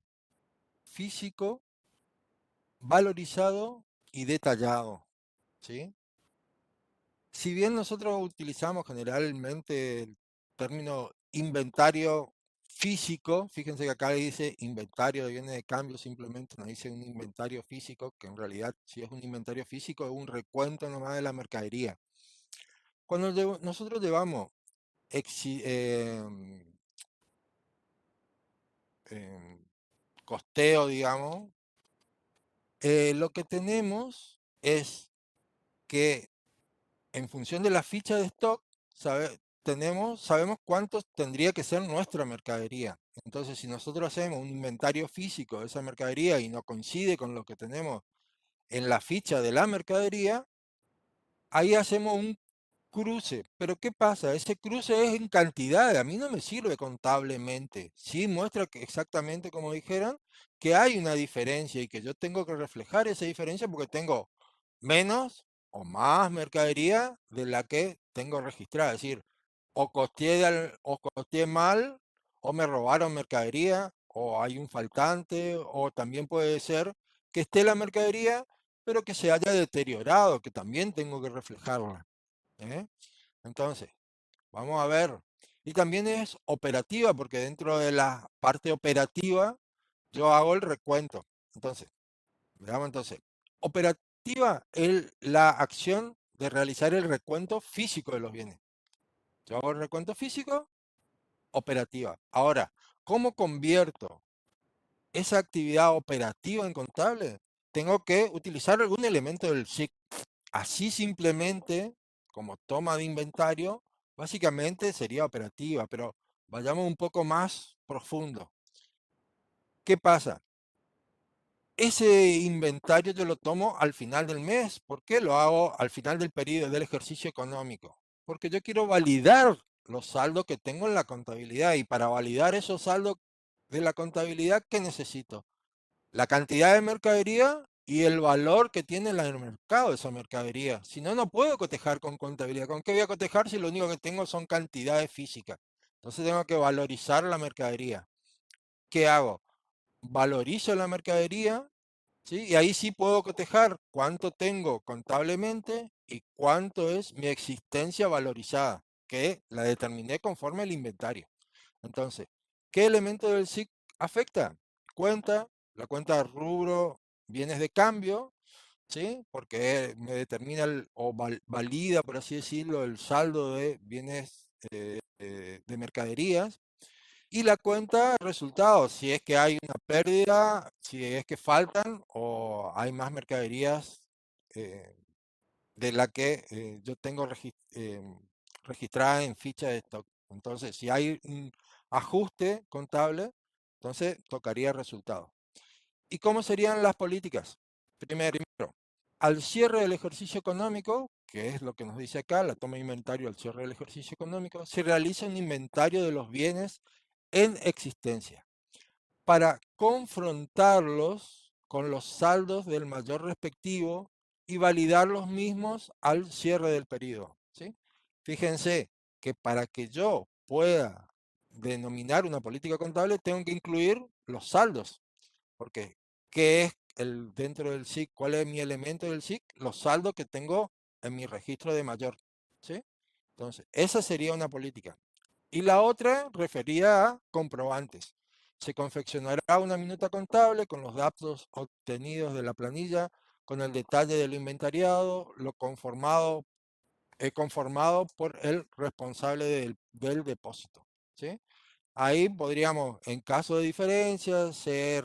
[SPEAKER 1] físico, valorizado y detallado, ¿sí? Si bien nosotros utilizamos generalmente el término inventario físico, fíjense que acá dice inventario de bienes de cambio, simplemente nos dice un inventario físico, que en realidad si es un inventario físico es un recuento nomás de la mercadería. Cuando nosotros llevamos em, costeo, digamos, lo que tenemos es que en función de la ficha de stock, sabemos cuánto tendría que ser nuestra mercadería. Entonces, si nosotros hacemos un inventario físico de esa mercadería y no coincide con lo que tenemos en la ficha de la mercadería, ahí hacemos un cruce. Pero ¿qué pasa? Ese cruce es en cantidad. A mí no me sirve contablemente. Sí muestra que exactamente como dijeron, que hay una diferencia y que yo tengo que reflejar esa diferencia porque tengo menos o más mercadería de la que tengo registrada. Es decir, o costeé mal, o me robaron mercadería, o hay un faltante, o también puede ser que esté la mercadería, pero que se haya deteriorado, que también tengo que reflejarla. ¿eh? Entonces, vamos a ver. Y también es operativa, porque dentro de la parte operativa yo hago el recuento. Entonces, veamos entonces. Operativa es la acción de realizar el recuento físico de los bienes. Yo hago el recuento físico, operativa. Ahora, ¿cómo convierto esa actividad operativa en contable? Tengo que utilizar algún elemento del SIC. Así simplemente, como toma de inventario, básicamente sería operativa, pero vayamos un poco más profundo. ¿Qué pasa? Ese inventario yo lo tomo al final del mes. ¿Por qué lo hago al final del periodo del ejercicio económico? Porque yo quiero validar los saldos que tengo en la contabilidad y para validar esos saldos de la contabilidad, ¿qué necesito? La cantidad de mercadería y el valor que tiene en el mercado de esa mercadería. Si no, no puedo cotejar con contabilidad. ¿Con qué voy a cotejar si lo único que tengo son cantidades físicas? Entonces tengo que valorizar la mercadería. ¿Qué hago? Valorizo la mercadería, ¿sí? Y ahí sí puedo cotejar cuánto tengo contablemente y cuánto es mi existencia valorizada. que la determiné conforme al inventario. Entonces, ¿qué elemento del SIC afecta? Cuenta, la cuenta de rubro, bienes de cambio, ¿sí? Porque me determina o valida, por así decirlo, el saldo de bienes de mercaderías. Y la cuenta de resultados, si es que hay una pérdida, si es que faltan o hay más mercaderías eh, de la que yo tengo registrada en ficha de stock. Entonces, si hay un ajuste contable, entonces tocaría resultado. ¿Y cómo serían las políticas? Primero, al cierre del ejercicio económico, que es lo que nos dice acá, la toma de inventario al cierre del ejercicio económico, se realiza un inventario de los bienes en existencia para confrontarlos con los saldos del mayor respectivo y validar los mismos al cierre del periodo. ¿Sí? Fíjense que para que yo pueda denominar una política contable, tengo que incluir los saldos, porque ¿qué es dentro del SIC? ¿Cuál es mi elemento del SIC? Los saldos que tengo en mi registro de mayor. ¿Sí? Entonces, esa sería una política. Y la otra referida a comprobantes. Se confeccionará una minuta contable con los datos obtenidos de la planilla, con el detalle del inventariado, lo conformado por el responsable del depósito. ¿Sí? Ahí podríamos, en caso de diferencia, se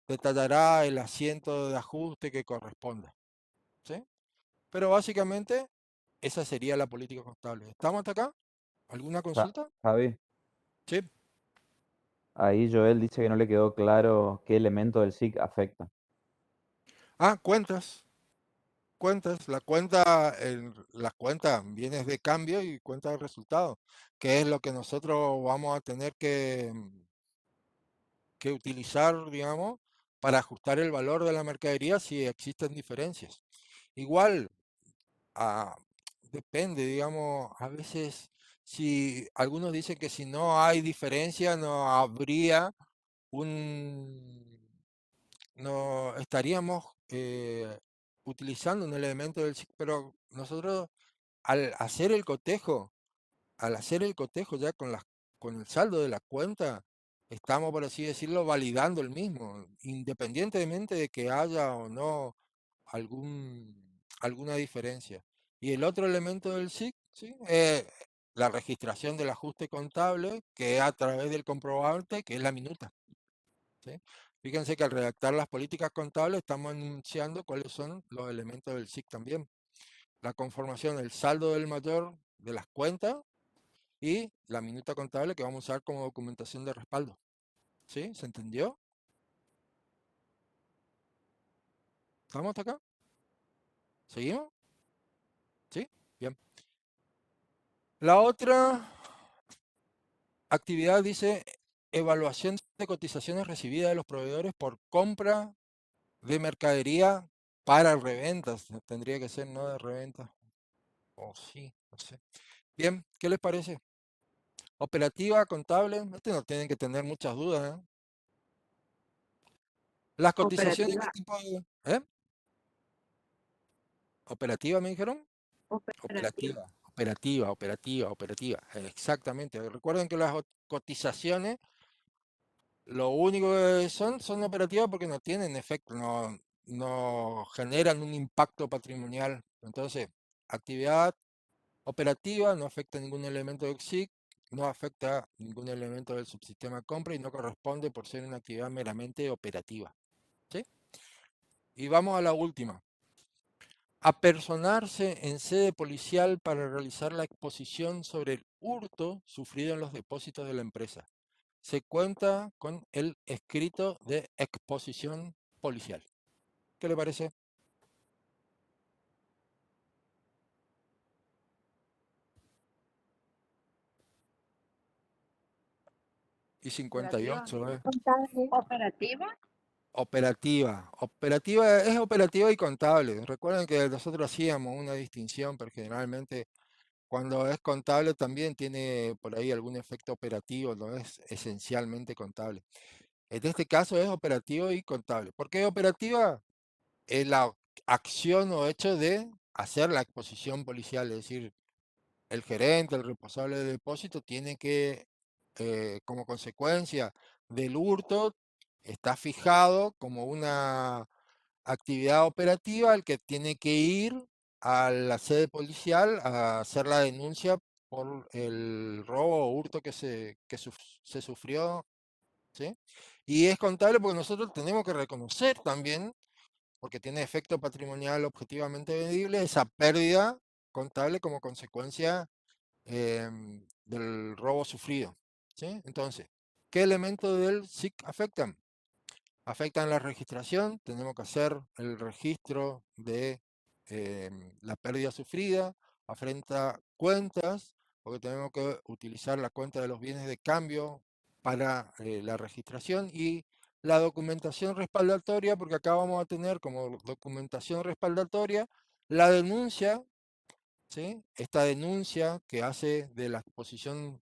[SPEAKER 1] detallará el asiento de ajuste que corresponda. ¿Sí? Pero básicamente, esa sería la política contable. ¿Estamos hasta acá? ¿Alguna consulta?
[SPEAKER 3] Javi,
[SPEAKER 1] Sí.
[SPEAKER 3] ahí Joel dice que no le quedó claro qué elemento del SIC afecta.
[SPEAKER 1] Cuentas. Cuentas. La cuenta bienes de cambio y cuenta de resultado, que es lo que nosotros vamos a tener que utilizar, digamos, para ajustar el valor de la mercadería si existen diferencias. Igual, ah, depende, digamos, a veces si algunos dicen que si no hay diferencia no habría un, no estaríamos utilizando un elemento del SIC, pero nosotros al hacer el cotejo, ya con el saldo de la cuenta, estamos, por así decirlo, validando el mismo, independientemente de que haya o no alguna diferencia. Y el otro elemento del SIC, ¿sí? La registración del ajuste contable, que es a través del comprobante, que es la minuta. ¿Sí? Fíjense que al redactar las políticas contables estamos anunciando cuáles son los elementos del SIC también. La conformación, el saldo del mayor de las cuentas y la minuta contable que vamos a usar como documentación de respaldo. ¿Sí? ¿Se entendió? ¿Estamos hasta acá? ¿Seguimos? ¿Sí? Bien. La otra actividad dice evaluación de cotizaciones recibidas de los proveedores por compra de mercadería para reventas. Tendría que ser no de reventa. O sí, no sé. Bien, ¿qué les parece? Operativa, contable, no tienen que tener muchas dudas, ¿eh? Las cotizaciones, ¿qué
[SPEAKER 9] Operativa,
[SPEAKER 1] tipo de...? ¿Eh? ¿Operativa me dijeron?
[SPEAKER 9] operativa.
[SPEAKER 1] Operativa. Exactamente. Recuerden que las cotizaciones, lo único que son operativas porque no tienen efecto, no generan un impacto patrimonial. Entonces, actividad operativa no afecta ningún elemento del SIC, no afecta ningún elemento del subsistema compra y no corresponde por ser una actividad meramente operativa. ¿Sí? Y vamos a la última. Apersonarse en sede policial para realizar la exposición sobre el hurto sufrido en los depósitos de la empresa. Se cuenta con el escrito de exposición policial. ¿Qué le parece? Y
[SPEAKER 2] Operativa.
[SPEAKER 1] 58, ¿eh?
[SPEAKER 7] Contable.
[SPEAKER 9] Operativa,
[SPEAKER 1] Operativa es operativa y contable. Recuerden que nosotros hacíamos una distinción, pero generalmente cuando es contable también tiene por ahí algún efecto operativo, no es esencialmente contable. En este caso es operativo y contable. ¿Por qué operativa? Es la acción o hecho de hacer la exposición policial, es decir, el gerente, el responsable del depósito, tiene que, como consecuencia del hurto, está fijado como una actividad operativa el que tiene que ir a la sede policial a hacer la denuncia por el robo o hurto se sufrió, ¿sí? Y es contable porque nosotros tenemos que reconocer también, porque tiene efecto patrimonial objetivamente medible, esa pérdida contable como consecuencia del robo sufrido, ¿sí? Entonces, ¿qué elementos del SIC afectan? Afectan la registración, tenemos que hacer el registro de la pérdida sufrida, afecta cuentas, porque tenemos que utilizar la cuenta de los bienes de cambio para la registración y la documentación respaldatoria, porque acá vamos a tener como documentación respaldatoria la denuncia, ¿sí? Esta denuncia que hace de la exposición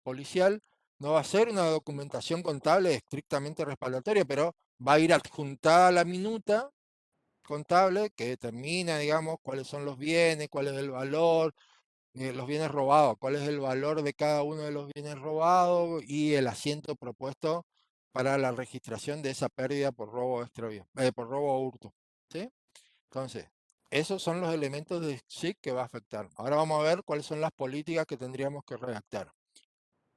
[SPEAKER 1] policial no va a ser una documentación contable estrictamente respaldatoria, pero va a ir adjuntada a la minuta contable que determina, digamos, cuáles son los bienes, cuál es el valor, los bienes robados, cuál es el valor de cada uno de los bienes robados y el asiento propuesto para la registración de esa pérdida por robo extravío, por robo o hurto, ¿sí? Entonces, esos son los elementos de SIC que va a afectar. Ahora vamos a ver cuáles son las políticas que tendríamos que redactar.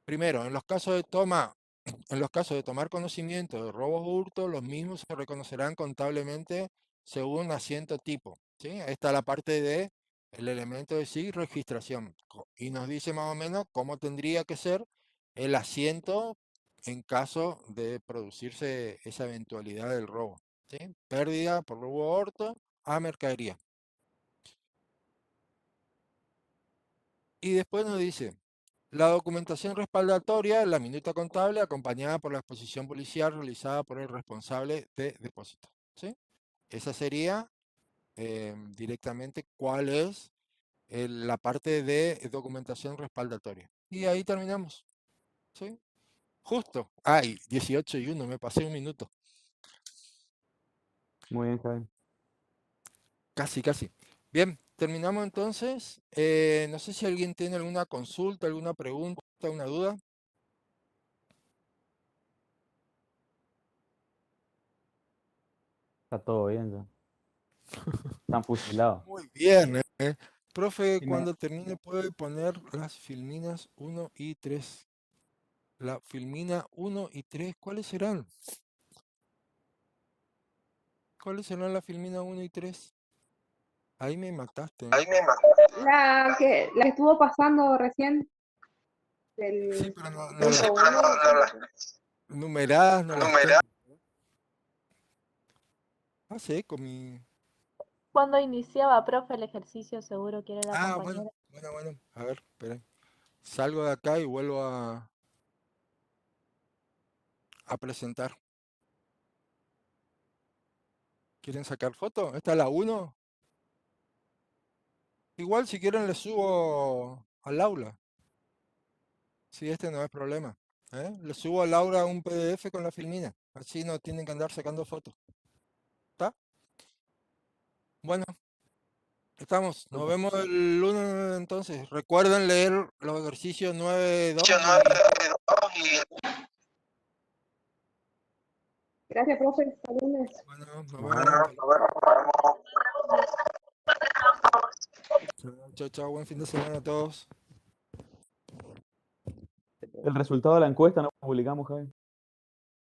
[SPEAKER 1] Primero, en los casos de tomar conocimiento de robos o hurtos, los mismos se reconocerán contablemente según asiento tipo, ¿sí? Ahí está la parte de el elemento de SIC registración. Y nos dice más o menos cómo tendría que ser el asiento en caso de producirse esa eventualidad del robo, ¿sí? Pérdida por robo o hurto a mercadería. Y después nos dice, la documentación respaldatoria, la minuta contable, acompañada por la exposición policial realizada por el responsable de depósito, ¿sí? Esa sería directamente cuál es la parte de documentación respaldatoria. Y ahí terminamos, ¿sí? Justo. Ay, 18:01, me pasé un minuto.
[SPEAKER 3] Muy bien, Javi.
[SPEAKER 1] Casi, casi. Bien, terminamos entonces. No sé si alguien tiene alguna consulta, alguna pregunta, una duda.
[SPEAKER 3] Está todo bien ya. Están fusilados.
[SPEAKER 1] Muy bien, Profe,
[SPEAKER 3] Sí,
[SPEAKER 1] cuando termine puede poner las filminas 1 y 3. La filmina 1 y 3, ¿cuáles serán? ¿Cuáles serán la filmina 1 y 3? Ahí me mataste.
[SPEAKER 12] La que estuvo pasando recién
[SPEAKER 1] Sí,
[SPEAKER 12] del
[SPEAKER 1] pero no
[SPEAKER 12] punto
[SPEAKER 1] las
[SPEAKER 12] uno.
[SPEAKER 1] numeradas, no las tengo. Hace eco mi...
[SPEAKER 2] Cuando iniciaba, profe, el ejercicio, seguro quiere la
[SPEAKER 1] Ah,
[SPEAKER 2] compañera.
[SPEAKER 1] bueno. A ver, esperen. Salgo de acá y vuelvo a presentar. ¿Quieren sacar foto? ¿Esta es la 1? Igual si quieren les subo al aula. Sí, este no es problema. Les subo al aula un PDF con la filmina. Así no tienen que andar sacando fotos. ¿Está? Bueno, estamos. Nos vemos el lunes entonces. Recuerden leer los ejercicios 9.2 y...
[SPEAKER 12] Gracias, profe. Hasta lunes.
[SPEAKER 1] Bueno, nos
[SPEAKER 3] Nos
[SPEAKER 1] vemos.
[SPEAKER 3] vemos.
[SPEAKER 1] Chao, chao. Buen fin de semana a todos.
[SPEAKER 3] El resultado de la encuesta no lo publicamos, Javi.